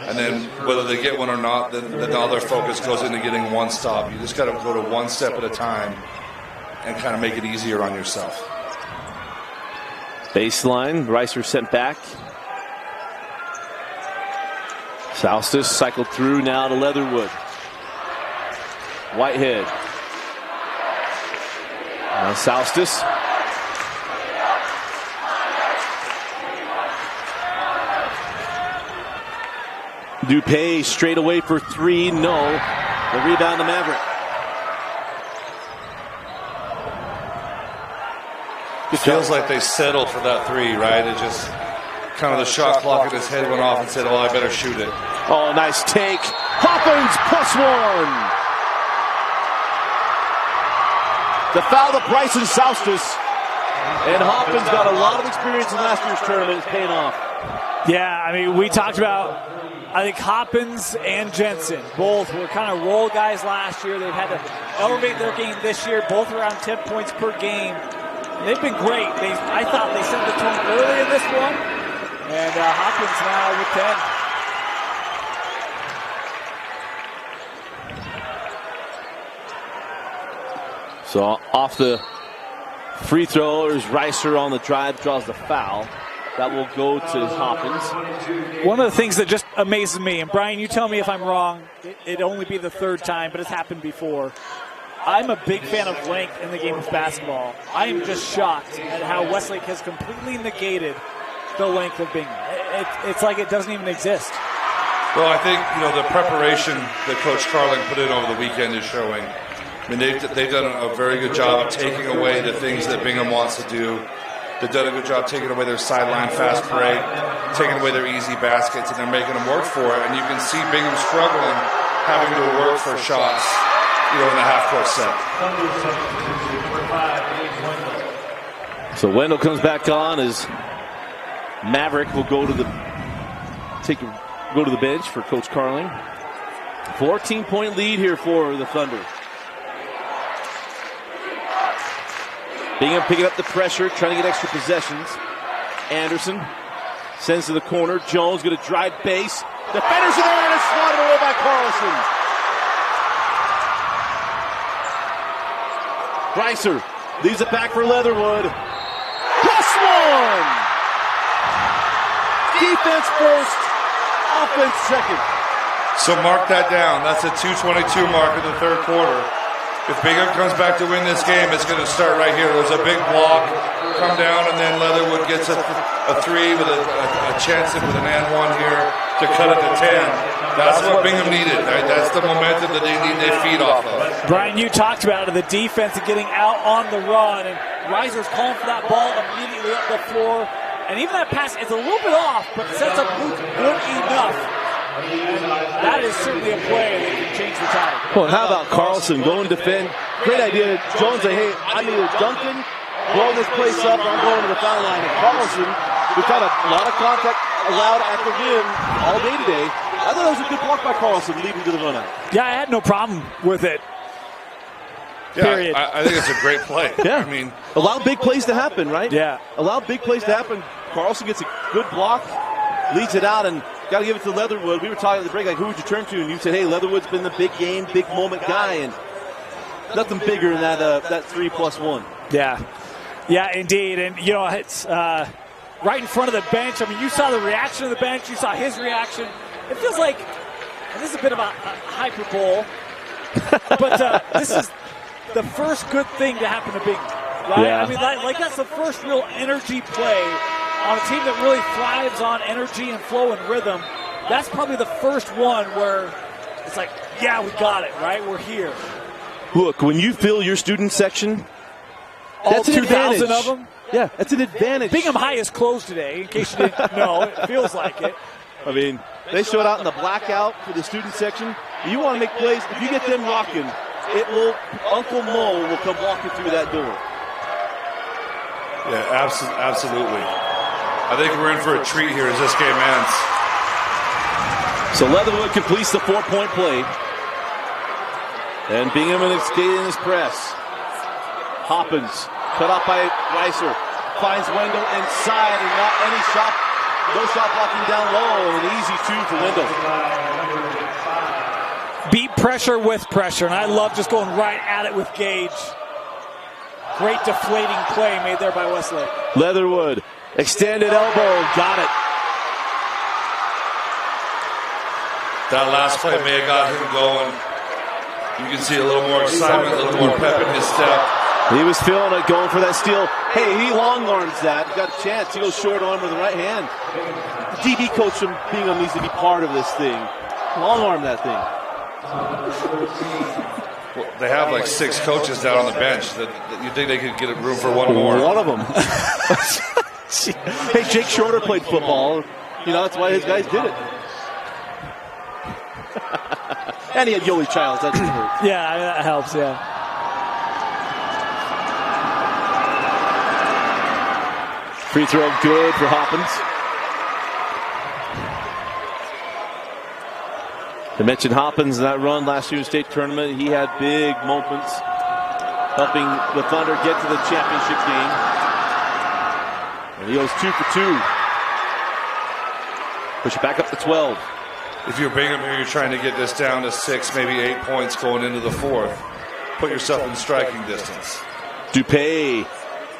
And then whether they get one or not, then all their focus goes into getting one stop. You just got to go to one step at a time and kind of make it easier on yourself. Baseline, Reiser sent back. Soustis cycled through now to Leatherwood. Whitehead. Now Soustis. Dupay straight away for 3. No. The rebound to Maverick. It feels like they settled for that 3, right? It just kind of the shot clock in his head went off and said, well, I better shoot it. Oh, nice take. Hoppins +1. The foul to Bryson Soustis. And Hoppins got a lot of experience in last year's tournament. It's paying off. Yeah, I mean, we talked about, I think Hoppins and Jensen both were kind of role guys last year. They've had to elevate their game this year, both around 10 points per game. They've been great. I thought they set the tone early in this one. And Hoppins now with 10. So off the free throw, there's Reiser on the drive, draws the foul. That will go to Hoppins. One of the things that just amazes me, and Brian, you tell me if I'm wrong, it'd only be the 3rd time, but it's happened before. I'm a big fan of length in the game of basketball. I am just shocked at how Westlake has completely negated the length of Bingham. It's like it doesn't even exist. Well, I think, the preparation that Coach Carling put in over the weekend is showing. I mean, they've done a very good job of taking away the things that Bingham wants to do. They've done a good job taking away their sideline fast break, taking away their easy baskets, and they're making them work for it. And you can see Bingham struggling, having to work for shots, in the half-court set. So Wendell comes back on as Maverick will go to the bench for Coach Carling. 14-point lead here for the Thunder. Bingham picking up the pressure, trying to get extra possessions. Anderson sends to the corner. Jones going to drive base. Defenders are there and it's swatted away by Carlson. Reiser leaves it back for Leatherwood. +1! Defense first, offense second. So mark that down. That's a 2:22 mark in the 3rd quarter. If Bingham comes back to win this game, it's going to start right here. There's a big block, come down, and then Leatherwood gets a 3 with a chance with an and 1 here to cut it to 10. That's what Bingham needed. Right? That's the momentum that they need to feed off of. Brian, you talked about it, the defense and getting out on the run, and Reiser's calling for that ball immediately up the floor. And even that pass, it's a little bit off, but sets up Luke good enough That is certainly a play that can change the tide. Well, how about Carlson going to defend? Great idea. Jones say, hey, I'm either dunking, blowing this place up, or I'm going to the foul line. And Carlson, we've got a lot of contact allowed at the rim all day today. I thought that was a good block by Carlson leading to the run out. Yeah, I had no problem with it. Yeah, Period. I think it's a great play. Yeah. I mean, allow big plays to happen, right? Yeah. Allow big plays to happen. Carlson gets a good block, leads it out, and got to give it to Leatherwood. We were talking at the break, like, who would you turn to? And you said, hey, Leatherwood's been the big game, big moment guy, and nothing bigger than that 3+1. Yeah. Yeah, indeed. And, you know, it's right in front of the bench. I mean, you saw the reaction of the bench. You saw his reaction. It feels like, and this is a bit of a hyperbole, but this is the first good thing to happen to Bingham, right? Yeah. I mean, like that's the first real energy play on a team that really thrives on energy and flow and rhythm. That's probably the first one where it's like, yeah, we got it, right? We're here. Look, when you fill your student section, All that's an 2,000 advantage. of them. Yeah, that's an advantage. Bingham High is closed today, in case you didn't know. It feels like it. I mean, they showed out in the blackout for the student section. You want to make plays, if you get them rocking, Uncle Mo will come walking through that door. yeah, absolutely. I think we're in for a treat here as this game ends. So Leatherwood completes the 4-point play. And Bingham in his press. Hoppins cut off by Reiser. Finds Wendell inside and not any shot. No shot blocking down low. An easy 2 for Wendell. Beat pressure with pressure, and I love just going right at it with Gage. Great deflating play made there by Westlake. Leatherwood, extended elbow, got it. That last play may have got him going. You can see a little more excitement, a little more pep in his step. He was feeling it, going for that steal. Hey, he long arms that. He got a chance. He goes short arm with the right hand. The DB coach from Bingham needs to be part of this thing. Long arm that thing. Well, they have like 6 coaches down on the bench. That you think they could get room for one more? One of them. Hey, Jake Shorter played football. You know, that's why his guys did it. And he had Yoeli Childs. That didn't hurt. Yeah, that helps, yeah. Free throw good for Hoppins. I mentioned Hoppins in that run last year in the state tournament. He had big moments helping the Thunder get to the championship game. And he goes 2 for 2. Push it back up to 12. If you're Bingham here, you're trying to get this down to 6, maybe 8 points going into the 4th. Put yourself in striking distance. Dupay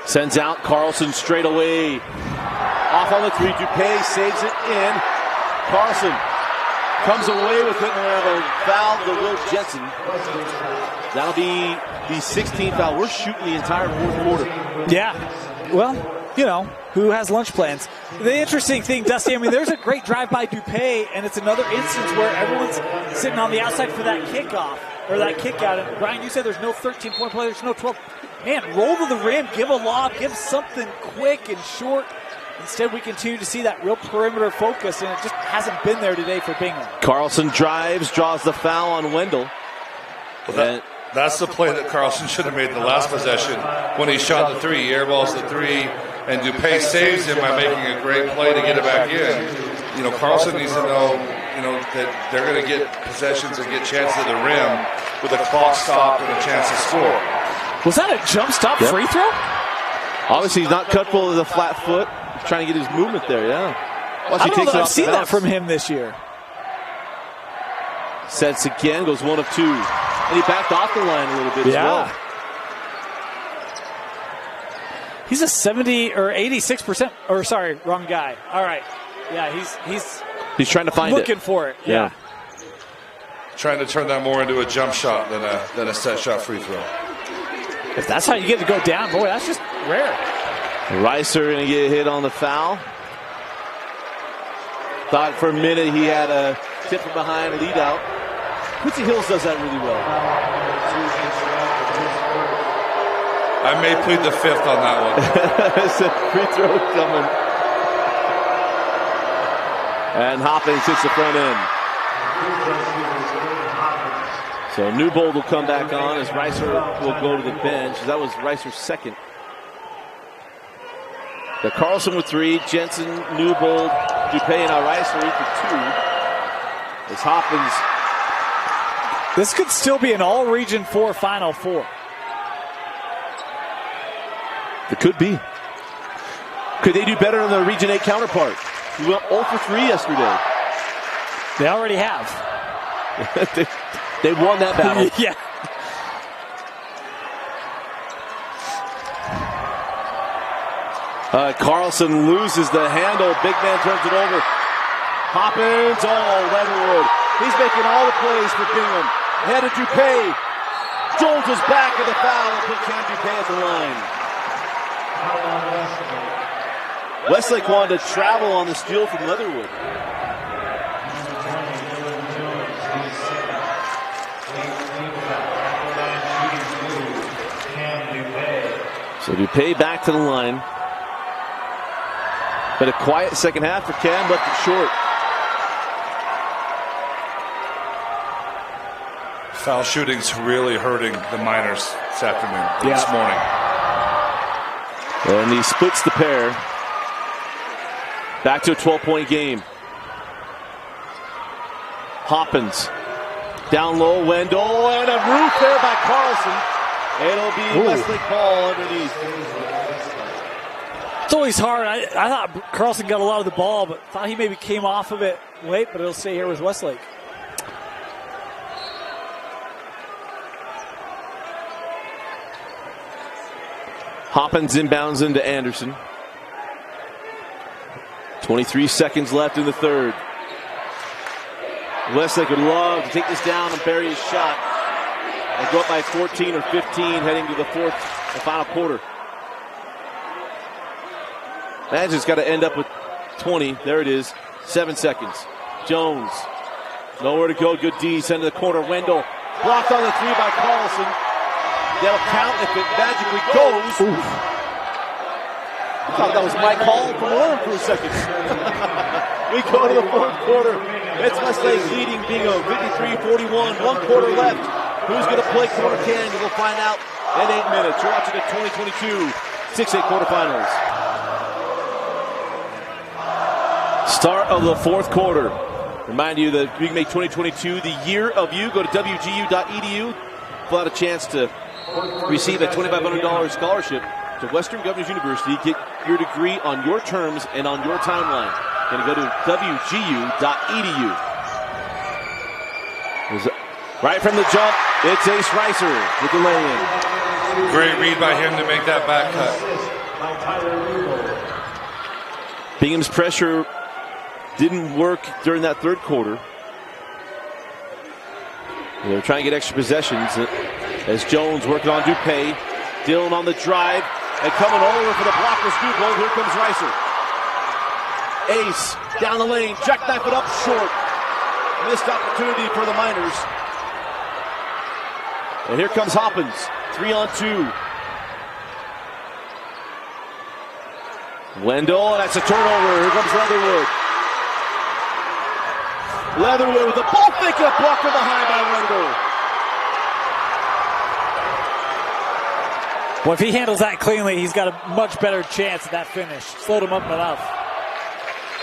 sends out Carlson straight away. Off on the 3. Dupay saves it in. Carlson comes away with it, and we have a foul to Will Jensen. That'll be the 16th foul. We're shooting the entire 4th quarter. Yeah. Well, you know, who has lunch plans? The interesting thing, Dusty, I mean, there's a great drive by Dupay, and it's another instance where everyone's sitting on the outside for that kickoff, or that kick out. And Brian, you said there's no 13-point play, there's no 12. Man, roll to the rim, give a lob, give something quick and short. Instead, we continue to see that real perimeter focus, and it just hasn't been there today for Bingham. Carlson drives, draws the foul on Wendell. Well, that's the play that Carlson should have made the last possession when he shot the 3. He airballs the 3, and Dupay saves him by making a great play to get it back in. You know, Carlson needs to know, you know, that they're going to get possessions and get chances at the rim with a clock stop and a chance to score. Was that a jump stop free throw? Obviously, he's not cut full of the flat foot. He's trying to get his movement there, yeah. I don't know that I've seen that from him this year. Sets again, goes 1 of 2. And he backed off the line a little bit as well. He's a 70 or 86%, or sorry, wrong guy. All right. Yeah, he's trying to find looking for it. Yeah. Trying to turn that more into a jump shot than a set shot free throw. If that's how you get to go down, boy, that's just rare. Reiser going to get hit on the foul. Thought for a minute he had a tip from behind lead out. Quincy Hills does that really well. I may plead the 5th on that one. It's a free throw coming. And Hoppins hits the front end. So Newbold will come back on as Reiser will go to the bench. That was Reiser's second. The Carlson with 3, Jensen, Newbold, Dupay, and Reiser each with 2. As Hoppins. This could still be an all-region 4 Final Four. It could be. Could they do better than the Region 8 counterpart? We went 0 for 3 yesterday. They already have. They won that battle. Yeah. Carlson loses the handle. Big man turns it over. Hoppins. Oh, Leatherwood. He's making all the plays for Bingham. Ahead of Dupay. Jones is back at the foul. Put Cam Dupay at the line. Westlake wanted to travel on the steal from Leatherwood. So Dupay back to the line. But a quiet second half for Cam, left it short. Foul shooting's really hurting the Miners this afternoon, this morning. And he splits the pair. Back to a 12-point game. Hoppins. Down low, Wendell, and a roof there by Carlson. It'll be Westlake ball underneath. It's always hard. I thought Carlson got a lot of the ball, but thought he maybe came off of it late, but it'll stay here with Westlake. Hoppins inbounds into Anderson. 23 seconds left in the third. Westlake would love to take this down and bury his shot. And go up by 14 or 15 heading to the final quarter. Magic's got to end up with 20. There it is. 7 seconds. Jones. Nowhere to go. Good D. Send to the corner. Wendell. Blocked on the 3 by Carlson. That'll count if it magically goes. Oof. I thought that was Mike Hall from Orem for a second. We go to the fourth quarter. It's Westlake leading Bingham 53-41. 1 quarter left. Who's going to play quarter can? We'll find out in 8 minutes. You're watching the 2022 6A quarterfinals. Start of the fourth quarter. Remind you that you can make 2022 the year of you. Go to wgu.edu. Fill out a chance to receive a $2,500 scholarship to Western Governors University. Get your degree on your terms and on your timeline. Going to go to wgu.edu. Right from the jump, it's Ace Reiser with the lay-in. Great read by him to make that back cut. Bingham's pressure didn't work during that third quarter. They're trying to get extra possessions as Jones working on Dupay. Dillon on the drive and coming over for the block for Newbold. Here comes Reiser. Ace down the lane, jackknife it up short. Missed opportunity for the Miners. And here comes Hoppins, 3-on-2. Wendell, and that's a turnover. Here comes Leatherwood. Leatherwood with the ball fake and a block from behind by Wendell. Well, if he handles that cleanly, he's got a much better chance at that finish. Slowed him up enough.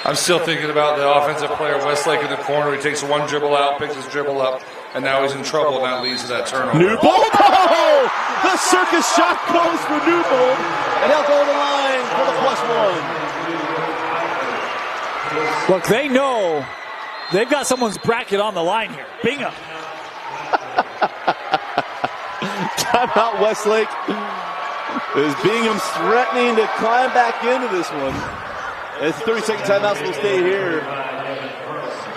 I'm still thinking about the offensive player, Westlake in the corner. He takes one dribble out, picks his dribble up, and now he's in trouble, and that leads to that turnover. Newbold! Oh! The circus shot goes for Newbold, and he'll go to the line for the +1. Look, they know they've got someone's bracket on the line here. Bingham. Timeout Westlake. As Bingham's threatening to climb back into this one. As 30-second timeouts will stay here.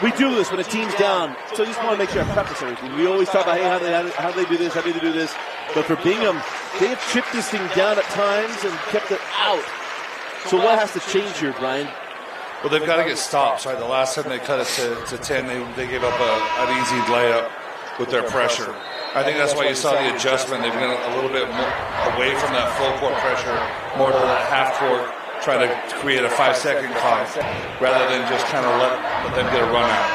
We do this when a team's down, so I just want to make sure I preface everything. We always talk about, hey, how do they do this, how do they do this? But for Bingham, they have chipped this thing down at times and kept it out. So what has to change here, Brian? Well, they've got to get stops, right? The last time they cut it to 10, they gave up an easy layup with their pressure. I think that's why you saw the adjustment. They've been a little bit away from that full court pressure, more to that half court, try to create a 5-second clock rather than just kind of let them get a run out.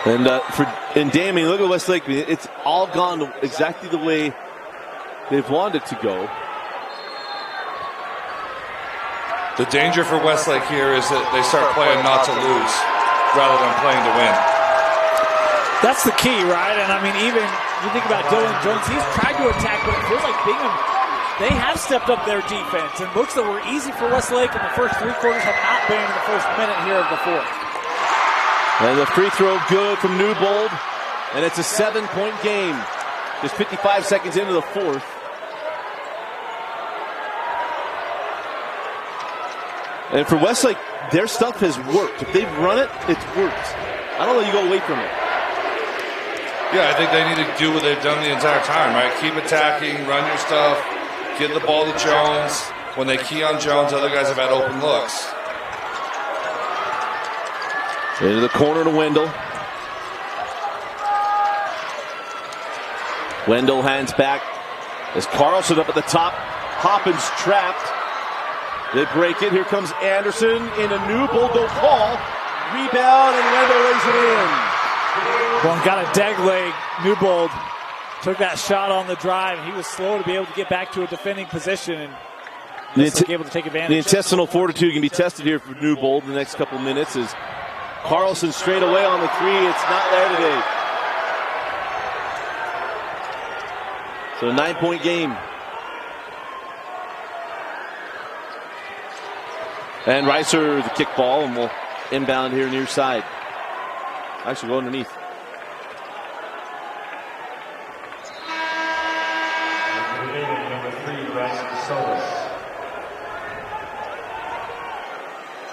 And in Damien, look at Westlake. It's all gone exactly the way they've wanted it to go. The danger for Westlake here is that they start playing not to lose rather than playing to win. That's the key, right? And I mean, even you think about Dylan Jones, he's tried to attack, but it feels like Bingham, they have stepped up their defense. And looks that were easy for Westlake in the first 3 quarters have not been in the first minute here of the fourth. And the free throw good from Newbold. And it's a 7-point game. Just 55 seconds into the fourth. And for Westlake, their stuff has worked. If they've run it, it's worked. I don't let you go away from it. Yeah, I think they need to do what they've done the entire time, right? Keep attacking, run your stuff, get the ball to Jones. When they key on Jones, other guys have had open looks. Into the corner to Wendell. Wendell hands back as Carlson up at the top. Hoppins trapped. They break it. Here comes Anderson in a Newbold. Don't call. Rebound, and Wendell lays it in. Well, got a dead leg. Newbold took that shot on the drive. He was slow to be able to get back to a defending position and able to take advantage. The intestinal fortitude can be tested here for Newbold in the next couple of minutes as Carlson straight away on the 3. It's not there today. So a 9-point game. And Reiser the kick ball, and we'll inbound here near side. Actually go underneath. Number 3, Reiser.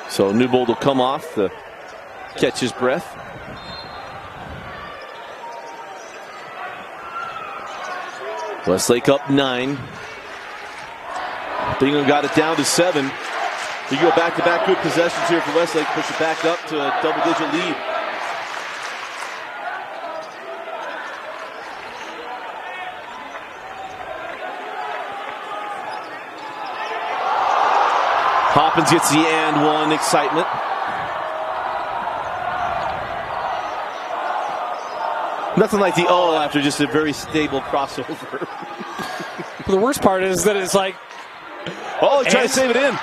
So Newbold will come off to catch his breath. Westlake up 9. Bingham got it down to 7. You go back-to-back good possessions here for Westlake, push it back up to a double-digit lead. Hoppins gets the and one excitement. Nothing like the after just a very stable crossover. The worst part is that it's like, he tried to save it in.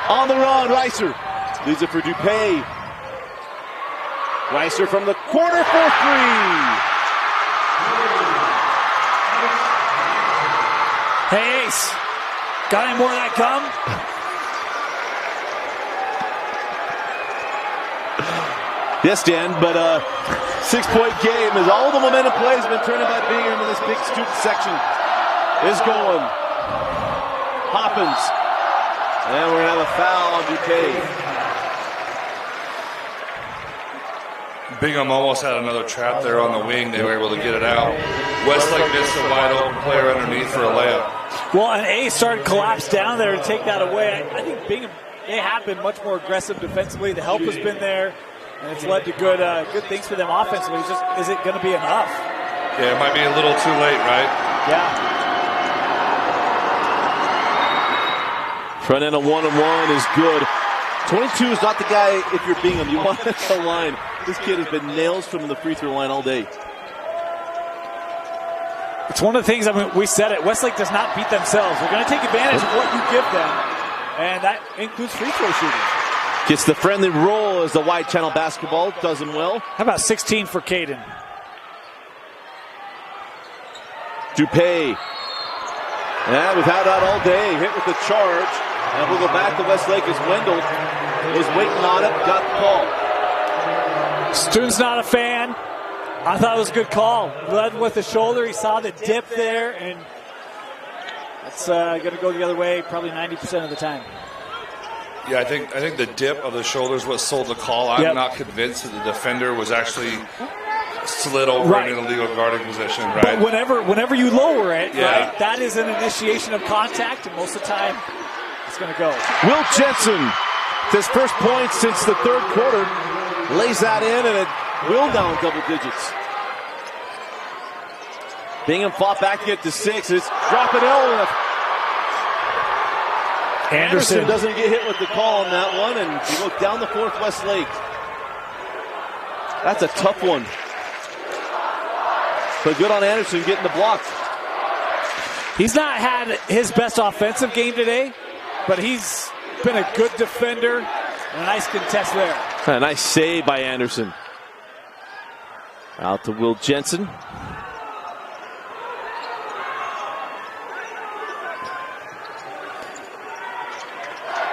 On the run, Reiser leaves it for Dupay. Reiser from the corner for 3. Hey, Ace, got any more of that gum? Yes, Dan, but 6-point game as all the momentum plays have been turned by Bingham in this big student section is going. Hoppins. And we're going to have a foul on Dupay. Bingham almost had another trap there on the wing. They were able to get it out. Westlake missed a wide open player underneath for a layup. Well, and Ace started to collapse down there to take that away. I think Bingham, they have been much more aggressive defensively. The help has been there, and it's led to good things for them offensively. It's just, is it going to be enough? Yeah, it might be a little too late, right? Yeah. Front end of 1-on-1 is good. 22 is not the guy if you're Bingham. You want it to line. This kid has been nails from the free throw line all day. It's one of the things, I mean, we said it. Westlake does not beat themselves. They're going to take advantage of what you give them, and that includes free throw shooting. Gets the friendly roll as the wide channel basketball. Does him well. How about 16 for Kaden? Dupay. And we've had that all day. Hit with the charge. And we'll go back to Westlake as Wendell was waiting on it. Got the call. Student's not a fan. I thought it was a good call. Led with the shoulder. He saw the dip there, and it's going to go the other way probably 90% of the time. Yeah, I think the dip of the shoulder is what sold the call. I'm not convinced that the defender was actually slid over in an illegal guarding position, right? But whenever you lower it, right, that is an initiation of contact, and most of the time it's going to go. Will Jensen, his first point since the third quarter, lays that in, and it will down double digits. Bingham fought back to get to 6. It's dropping L. Anderson doesn't get hit with the call on that one, and you look down the fourth, Westlake. That's a tough one. But good on Anderson getting the block. He's not had his best offensive game today, but he's been a good defender and a nice contest there. A nice save by Anderson. Out to Will Jensen.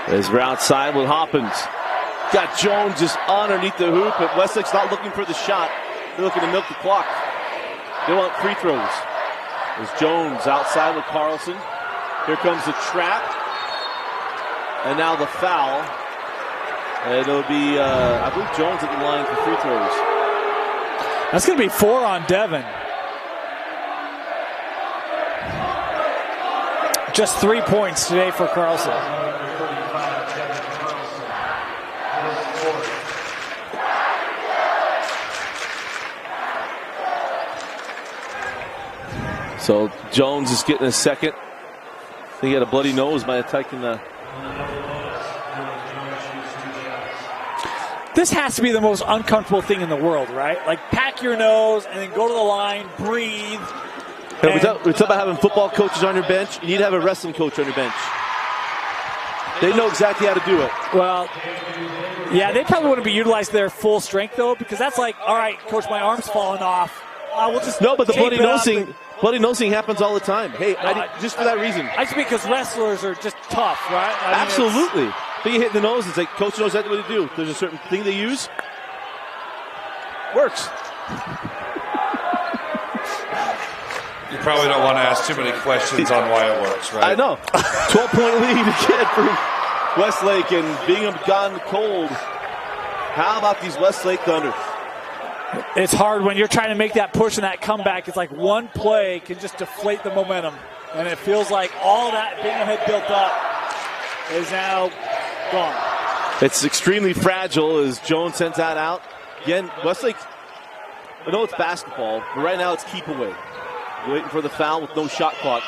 As we're outside with Hoppins. Got Jones just underneath the hoop, but Westlake's not looking for the shot. They're looking to milk the clock. They want free throws. There's Jones outside with Carlson. Here comes the trap. And now the foul. And it'll be, I believe, Jones at the line for free throws. That's going to be 4 on Devin. Just 3 points today for Carlson. So Jones is getting a second. I think he had a bloody nose by attacking the... This has to be the most uncomfortable thing in the world, right? Like, pack your nose and then go to the line, breathe. We talk about having football coaches on your bench. You need to have a wrestling coach on your bench. They know exactly how to do it. Well, yeah, they probably wouldn't be utilized their full strength, though, because that's like, all right, coach, my arm's falling off. We'll just no, but the tape bloody it up nosing... Bloody nosing happens all the time. Hey, just for that reason. I just because wrestlers are just tough, right? I mean, absolutely. But you hit the nose, it's like coach knows exactly what to do. There's a certain thing they use. Works. You probably don't want to ask too many questions on why it works, right? I know. 12-point lead again for Westlake, and Bingham gone cold. How about these Westlake Thunder? It's hard when you're trying to make that push and that comeback. It's like one play can just deflate the momentum. And it feels like all that Bingham had built up is now gone. It's extremely fragile as Jones sends that out. Again, Westlake, I know it's basketball, but right now it's keep away. Waiting for the foul with no shot clock.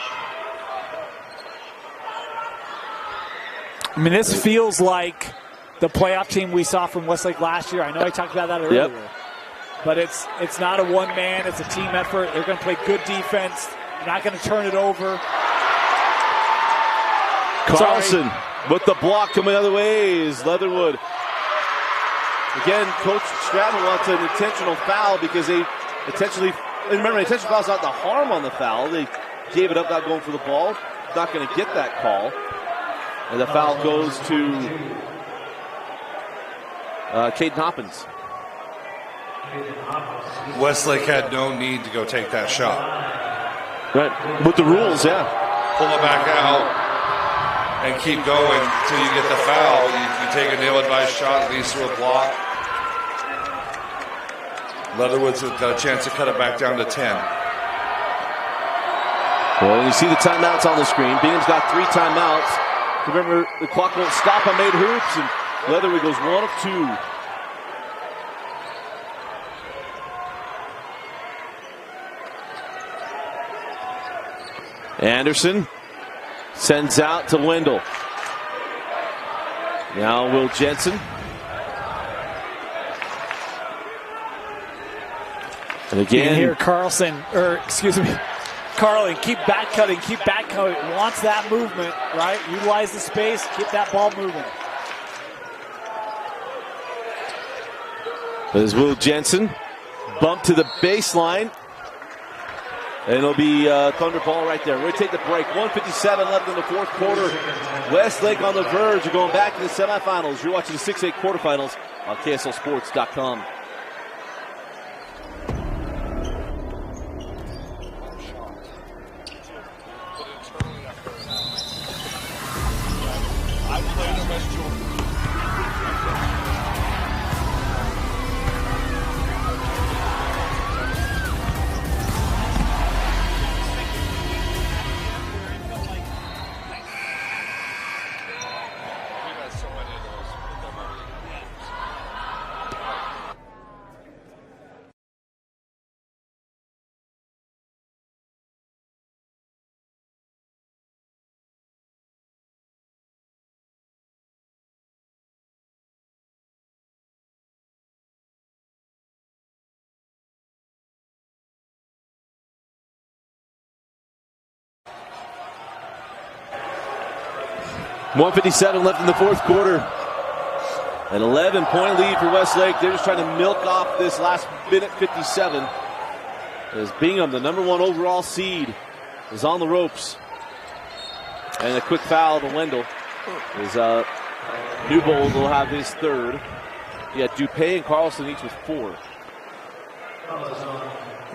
I mean, this feels like the playoff team we saw from Westlake last year. I know I talked about that earlier. Yep. But it's not a one-man. It's a team effort. They're going to play good defense. They're not going to turn it over. Carlson with the block coming the other way is Leatherwood. Again, Coach Stratton wants an intentional foul because they intentionally, remember, intentional foul is not the harm on the foul. They gave it up, not going for the ball. Not going to get that call. And the foul goes to Kaden Hoppins. Westlake had no need to go take that shot. Right, with the rules, yeah. Pull it back out and keep going until you get the foul. You take an ill-advised shot, leads to a block. Leatherwood's got a chance to cut it back down to 10. Well, you see the timeouts on the screen. Bingham's got 3 timeouts. Remember, the clock won't stop on made hoops, and Leatherwood goes 1 of 2. Anderson sends out to Wendell. Now Will Jensen. And again, here Carlson, Carlin, keep back cutting. Wants that movement, right? Utilize the space, keep that ball moving. There's Will Jensen. Bump to the baseline. And it'll be Thunder ball right there. We're going to take the break. 1:57 left in the fourth quarter. Westlake on the verge of going back to the semifinals. You're watching the 6A quarterfinals on KSLSports.com. 1:57 left in the fourth quarter. An 11-point lead for Westlake. They're just trying to milk off this last minute 57. As Bingham, the #1 overall seed, is on the ropes. And a quick foul to Wendell. Is Newbold will have his third. Yeah, Dupay and Carlson each with 4.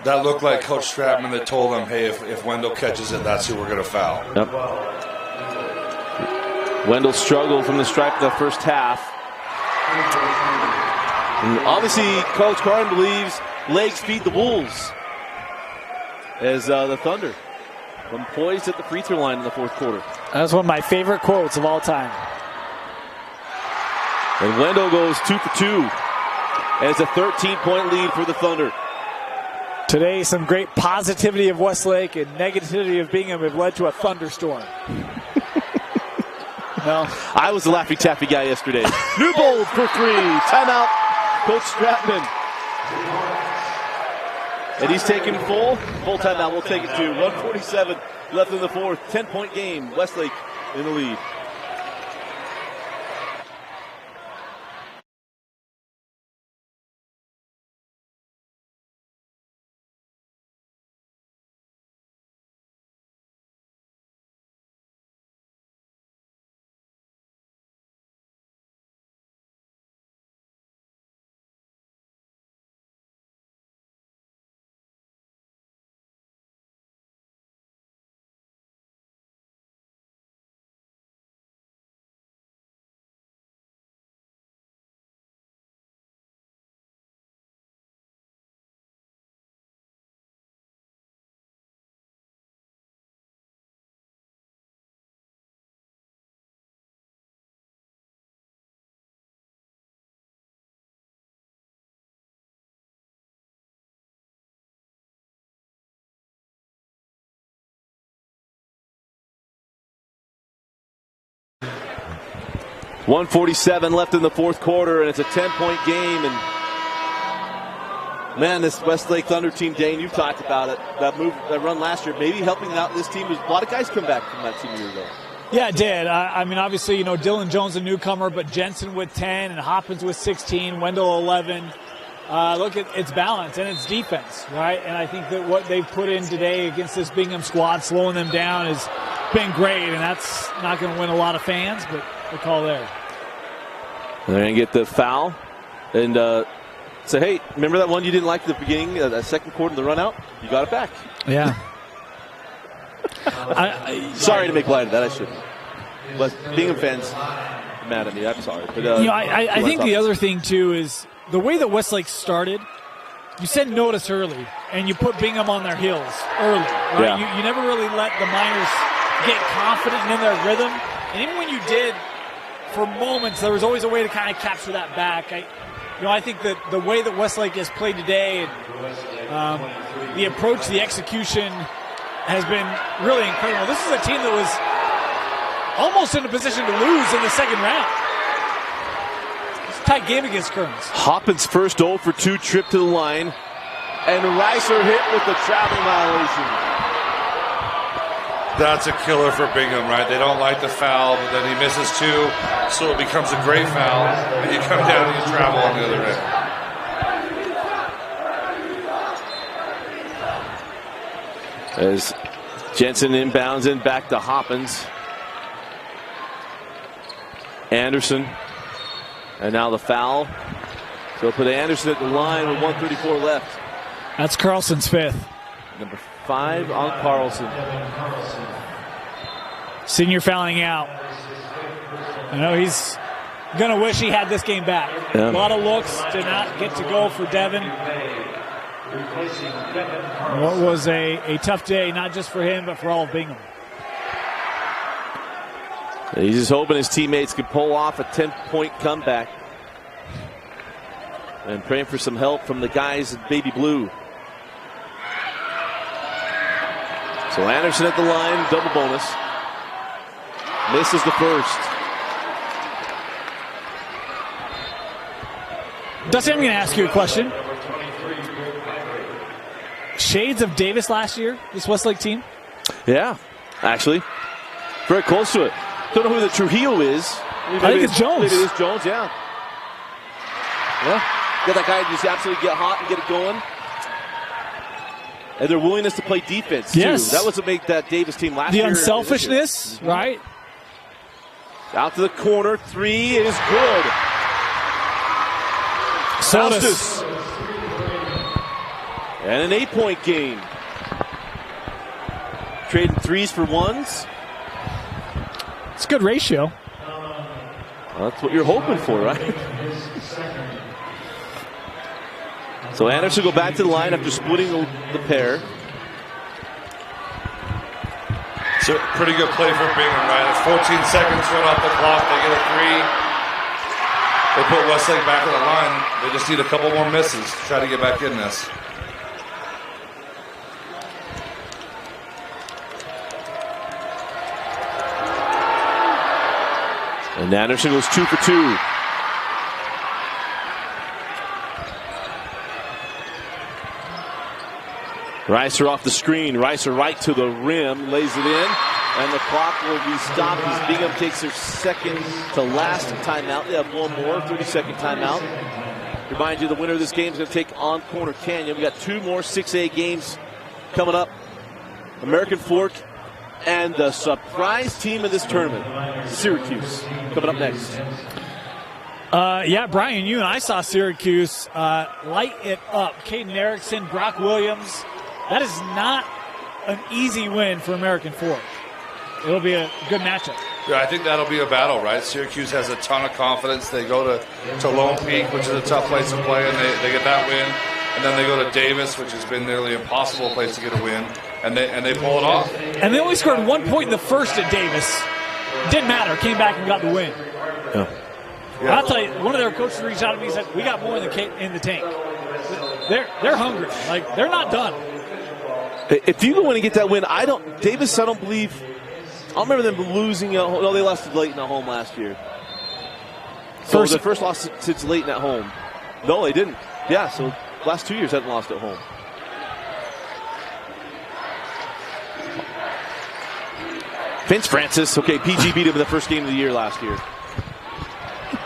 That looked like Coach Stratman that told him, hey, if Wendell catches it, that's who we're going to foul. Yep. Wendell struggled from the stripe in the first half. And obviously, Coach Carden believes legs feed the wolves. As the Thunder come poised at the free throw line in the fourth quarter. That's one of my favorite quotes of all time. And Wendell goes 2 for 2. And it's a 13-point lead for the Thunder. Today, some great positivity of Westlake and negativity of Bingham have led to a thunderstorm. No. I was the Laffy Taffy guy yesterday. Newbold for 3. Timeout, Coach Stratman. And he's taking full timeout. We'll take it to 1:47 left in the fourth. 10-point game. Westlake in the lead. .147 left in the fourth quarter, and it's a 10-point game. And man, this Westlake Thunder team, Dane, you've talked about it. That run last year, maybe helping out this team. A lot of guys come back from that team a year ago. Yeah, it did. I mean, obviously, Dylan Jones, a newcomer, but Jensen with 10 and Hoppins with 16, Wendell 11. Look, it's balance and it's defense, right? And I think that what they've put in today against this Bingham squad, slowing them down, has been great. And that's not going to win a lot of fans, but the call there. They're going to get the foul and say, hey, remember that one you didn't like at the beginning, that second quarter, the run out? You got it back. Yeah. Sorry to make light of that. I shouldn't. But Bingham fans mad at me. I'm sorry. But, I think the other thing, too, is the way that Westlake started, you send notice early, and you put Bingham on their heels early. Right? Yeah. You never really let the Miners get confident in their rhythm. And even when you did, for moments, there was always a way to kind of capture that back. I think that the way that Westlake has played today, the approach, the execution has been really incredible. This is a team that was almost in a position to lose in the second round. It's a tight game against Kearns. Hoppins' first 0 for 2 trip to the line, and Reiser hit with the traveling violation. That's a killer for Bingham, right? They don't like the foul, but then he misses 2, so it becomes a great foul, and you come down and you travel on the other end. As Jensen inbounds in back to Hoppins. Anderson. And now the foul. So they'll put Anderson at the line with 1:34 left. That's Carlson's 5th. Number 5 on Carlson. Senior fouling out. I know he's going to wish he had this game back. Yeah. A lot of looks, did not get to go for Devin. What was a tough day, not just for him, but for all of Bingham. He's just hoping his teammates could pull off a 10-point comeback. And praying for some help from the guys in baby blue. So Anderson at the line, double bonus. Misses the first. Dustin, I'm going to ask you a question. Shades of Davis last year, this Westlake team? Yeah, actually. Very close to it. Don't know who the Trujillo is. I think it's Jones. Maybe it is Jones, yeah. Yeah. Get that guy to just absolutely get hot and get it going. And their willingness to play defense, too. Yes. That was what made that Davis team last year. The unselfishness, right? Out to the corner. 3 is good. Faustus. And an 8-point game. Trading 3s for 1s. It's a good ratio. Well, that's what you're hoping for, right? So Anderson will go back to the line after splitting the pair. So pretty good play for Bingham, right? It's 14 seconds run off the clock. They get a 3. They put Westlake back on the line. They just need a couple more misses to try to get back in this. And Anderson goes 2 for 2. Reiser off the screen. Reiser right to the rim, lays it in, and the clock will be stopped as Bingham takes their second to last timeout. They have one more 30-second timeout. Remind you, the winner of this game is going to take on Corner Canyon. We got 2 more 6A games coming up. American Fork and the surprise team of this tournament, Syracuse, coming up next. Yeah, Brian, you and I saw Syracuse light it up. Kaden Erickson, Brock Williams. That is not an easy win for American Fork. It'll be a good matchup. Yeah, I think that'll be a battle, right? Syracuse has a ton of confidence. They go to Lone Peak, which is a tough place to play, and they get that win. And then they go to Davis, which has been nearly impossible place to get a win, and they pull it off. And they only scored 1 point in the first at Davis. Didn't matter. Came back and got the win. Yeah. Yeah. I'll tell you, one of their coaches reached out to me and said, we got more in the tank. They're hungry. Like, they're not done. If you go in and get that win, I don't believe, I don't remember them losing. No, they lost to Layton at home last year. So the first loss since Layton at home. No, they didn't. Yeah, so last 2 years haven't lost at home. Vince Francis, okay, PG beat him in the first game of the year last year.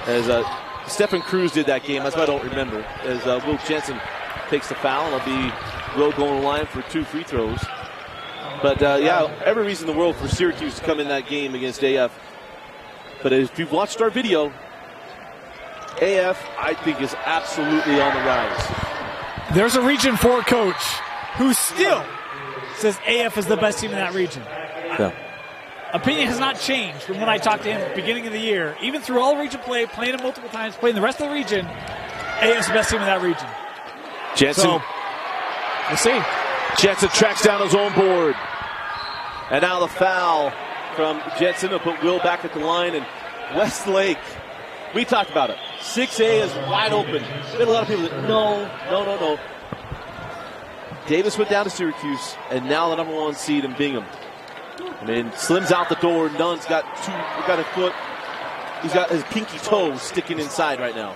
As Stephen Cruz did that game, that's why I don't remember. As Will Jensen takes the foul, and it'll be Will going to the line for 2 free throws. But yeah, every reason in the world for Syracuse to come in that game against AF. But if you've watched our video, AF, I think, is absolutely on the rise. There's a Region 4 coach who still says AF is the best team in that region. Yeah. Opinion has not changed from when I talked to him at the beginning of the year. Even through all region play, playing him multiple times, playing the rest of the region, AF is the best team in that region. Jensen. So, we'll see. Jensen tracks down his own board. And now the foul from Jensen will put Will back at the line. And Westlake, we talked about it. 6A is wide open. We had a lot of people that, no. Davis went down to Syracuse, and now the number 1 seed in Bingham. I mean, Slim's out the door. Nunn's got a foot. He's got his pinky toe sticking inside right now.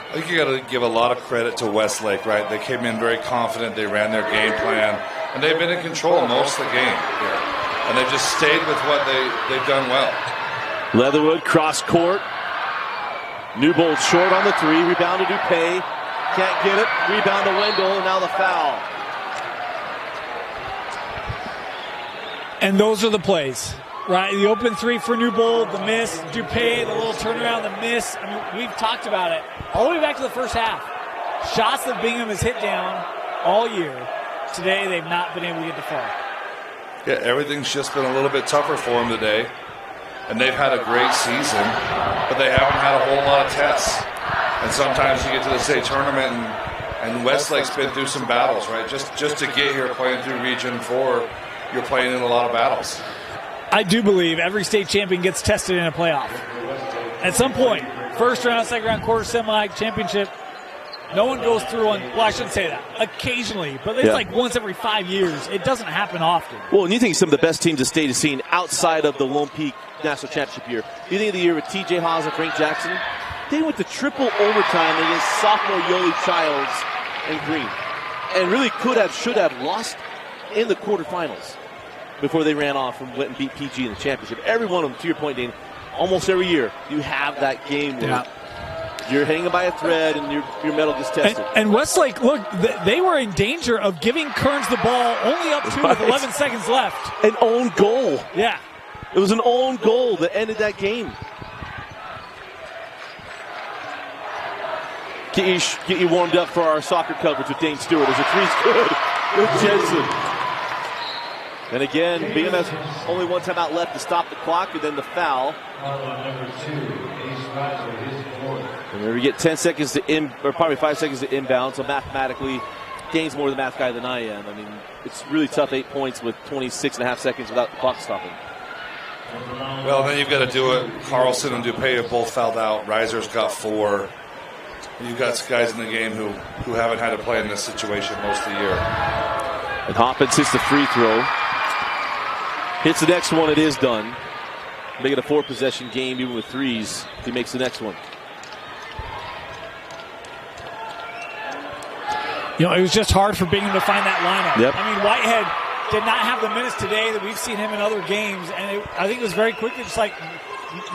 I think you got to give a lot of credit to Westlake, right? They came in very confident. They ran their game plan, and they've been in control most of the game here. And they've just stayed with what they've done well. Leatherwood cross court. Newbold short on the 3. Rebound to Dupay. Can't get it. Rebound to Wendell, and now the foul. And those are the plays, right? The open 3 for Newbold, the miss, Dupay, the little turnaround, the miss. I mean, we've talked about it all the way back to the first half. Shots that Bingham has hit down all year. Today, they've not been able to get to fall. Yeah, everything's just been a little bit tougher for them today. And they've had a great season, but they haven't had a whole lot of tests. And sometimes you get to the state tournament, and Westlake's been through some battles, right? Just to get here playing through Region 4, you're playing in a lot of battles. I do believe every state champion gets tested in a playoff. At some point, first round, second round, quarter, semi, championship, no one goes through on, well, I shouldn't say that. Occasionally, but it's like once every 5 years. It doesn't happen often. Well, and you think some of the best teams the state has seen outside of the Lone Peak National Championship year. You think of the year with TJ Haas and Frank Jackson? They went to triple overtime against sophomore Yoli Childs and Green. And really should have lost in the quarterfinals. before they ran off and went and beat PG in the championship. Every one of them, to your point, Dane, almost every year you have that game where you're hanging by a thread and your medal gets tested. And Westlake, look, they were in danger of giving Kearns the ball only up to with 11 seconds left. An own goal. Yeah. It was an own goal that ended that game. Get you warmed up for our soccer coverage with Dane Stewart. As a three's good. Good Jensen. And again, Bingham has only one timeout left to stop the clock, and then the foul. And we get 10 seconds to or probably 5 seconds to inbound. So mathematically, Dane's more the math guy than I am. I mean, it's really tough, 8 points with 26.5 seconds without the clock stopping. Well, then you've got to do it. Carlson and Dupay have both fouled out. Reiser's got 4. You've got guys in the game who haven't had to play in this situation most of the year. And Hoppins hits the free throw. Hits the next one, it is done. Make it a 4-possession game even with threes if he makes the next one. You know, it was just hard for Bingham to find that lineup. Yep. I mean, Whitehead did not have the minutes today that we've seen him in other games, and I think it was very quickly just like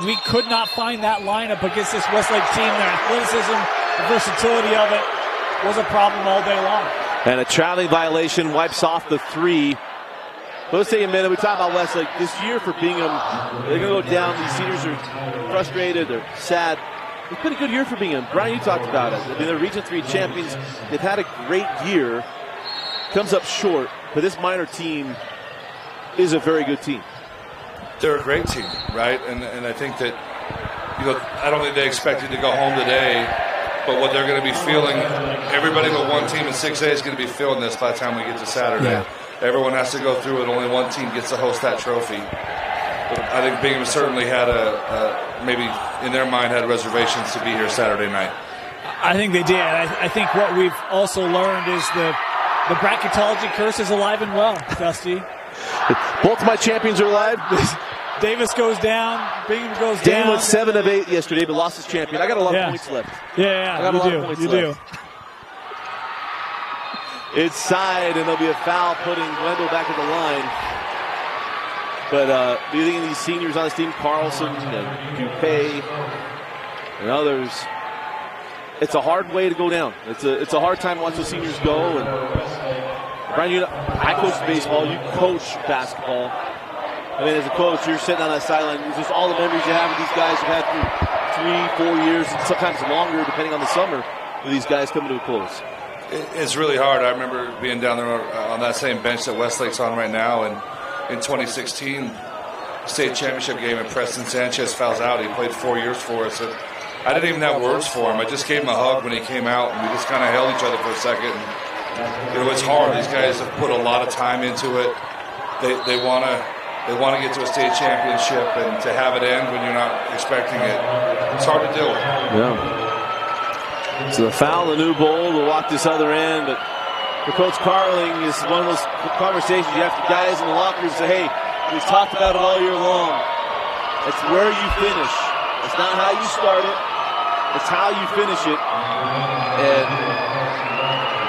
we could not find that lineup against this Westlake team. Their athleticism, the versatility of it was a problem all day long. And a traveling violation wipes off the 3. Let's take a minute. We talk about Westlake. This year for Bingham, they're going to go down. These seniors are frustrated. They're sad. It's been a good year for Bingham. Brian, you talked about it. I mean, they're Region 3 champions. They've had a great year. Comes up short, but this minor team is a very good team. They're a great team, right? And I think that, I don't think they expected to go home today, but what they're going to be feeling, everybody but one team in 6A is going to be feeling this by the time we get to Saturday. Yeah. Everyone has to go through it. Only one team gets to host that trophy. But I think Bingham certainly had maybe in their mind had reservations to be here Saturday night. I think they did. I think what we've also learned is the bracketology curse is alive and well, Dusty. Both my champions are alive. Davis goes down. Bingham goes Dan down. Dan went 7 of 8 yesterday, but lost his champion. I got a lot of points left. Yeah, I got a lot of points left. You do. Inside, and there'll be a foul putting Wendell back at the line. But do you think of these seniors on this team, Carlson and Dupay and others, it's a hard way to go down. It's a hard time to watch the seniors go. And Brian, I coach baseball, you coach basketball. I mean, as a coach, you're sitting on that sideline. It's just all the memories you have of these guys you've had through 3-4 years, and sometimes longer, depending on the summer, with these guys coming to a close. It's really hard. I remember being down there on that same bench that Westlake's on right now, and in 2016, state championship game, and Preston Sanchez fouls out. He played 4 years for us, and I didn't even have words for him. I just gave him a hug when he came out, and we just kind of held each other for a second. And, it's hard. These guys have put a lot of time into it. They want to get to a state championship, and to have it end when you're not expecting it, it's hard to do. Yeah. So the foul, the new bowl, will walk this other end, but for Coach Carling, is one of those conversations you have to guys in the locker room say, hey, we've talked about it all year long. It's where you finish. It's not how you start it. It's how you finish it. And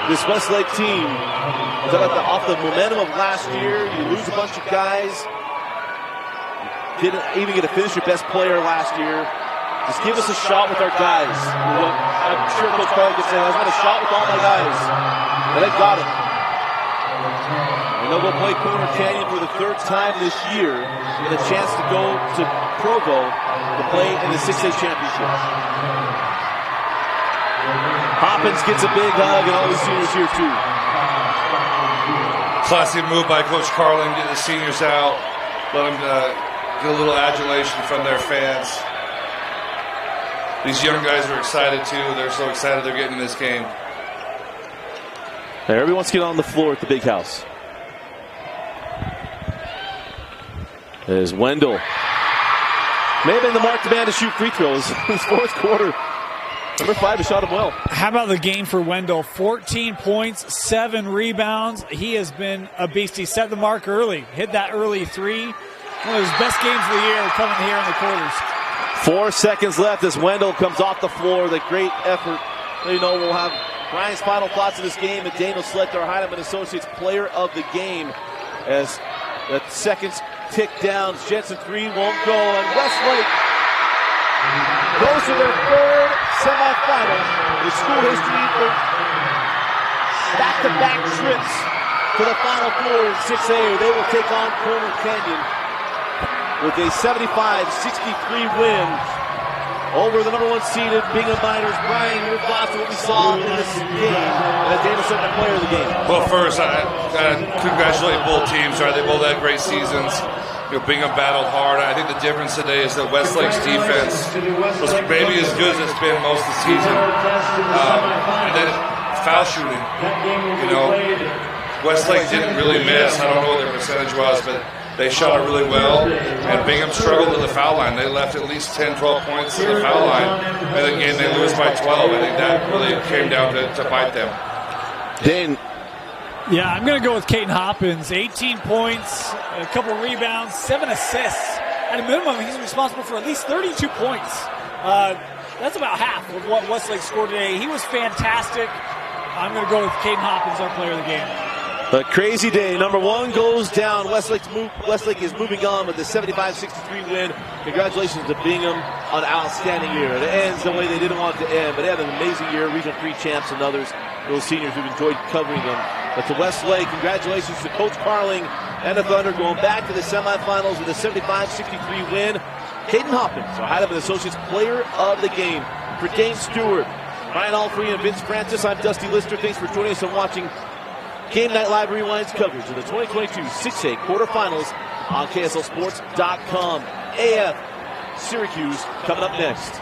this Westlake team, off the momentum of last year, you lose a bunch of guys. Didn't even get to finish your best player last year. Just give us a shot with our guys. I'm sure Coach Carling could say, I want a shot with all my guys. And they got it. And they'll go play Corner Canyon for the 3rd time this year with a chance to go to Provo to play in the 6A championship. Hoppins gets a big hug, and all the seniors here too. Classy move by Coach Carling, get the seniors out, let them get a little adulation from their fans. These young guys are excited too. They're so excited they're getting in this game. Hey, everyone wants to get on the floor at the big house. There's Wendell. May have been the mark to man to shoot free throws in his 4th quarter. Number 5 has shot him well. How about the game for Wendell? 14 points, 7 rebounds. He has been a beast. He set the mark early. Hit that early 3. One of his best games of the year coming here in the quarters. 4 seconds left as Wendell comes off the floor. The great effort. We'll have Brian's final thoughts of this game, and Dane will select our Heinemann Associates Player of the Game as The seconds tick down. Jensen 3 won't go, and Westlake goes to their third semifinal in school history for back-to-back trips to the Final Four in 6A. They will take on Corner Canyon with a 75-63 win over the number 1 seeded Bingham Miners. Brian, your thoughts on what we saw in this game, and that Davis the player of the game? Well, first, I congratulate both teams. Right? They both had great seasons. Bingham battled hard. I think the difference today is that Westlake's defense was maybe as good as it's been most of the season. And then foul shooting. Westlake didn't really miss. I don't know what their percentage was, but they shot it really well. And Bingham struggled to the foul line. They left at least 10, 12 points to the foul line. And again, they lose by 12. I think that really came down to bite them. Dane. Yeah, I'm going to go with Kaden Hoppins. 18 points, a couple rebounds, 7 assists. At a minimum, he's responsible for at least 32 points. That's about half of what Westlake scored today. He was fantastic. I'm going to go with Kaden Hoppins, our player of the game. A crazy day. Number 1 goes down. Westlake is moving on with the 75-63 win. Congratulations to Bingham on an outstanding year. It ends the way they didn't want it to end, but they had an amazing year. Regional 3 champs and others, those seniors who've enjoyed covering them. But to Westlake, congratulations to Coach Carling and the Thunder going back to the semifinals with a 75-63 win. Kaden Hoppins, our Heidemann Associates player of the game. For Dane Stewart, Brian Alfrey, and Vince Francis, I'm Dusty Lister. Thanks for joining us and watching Game Night Live Rewind's coverage of the 2022 6A quarterfinals on KSLSports.com. AF Syracuse coming up next.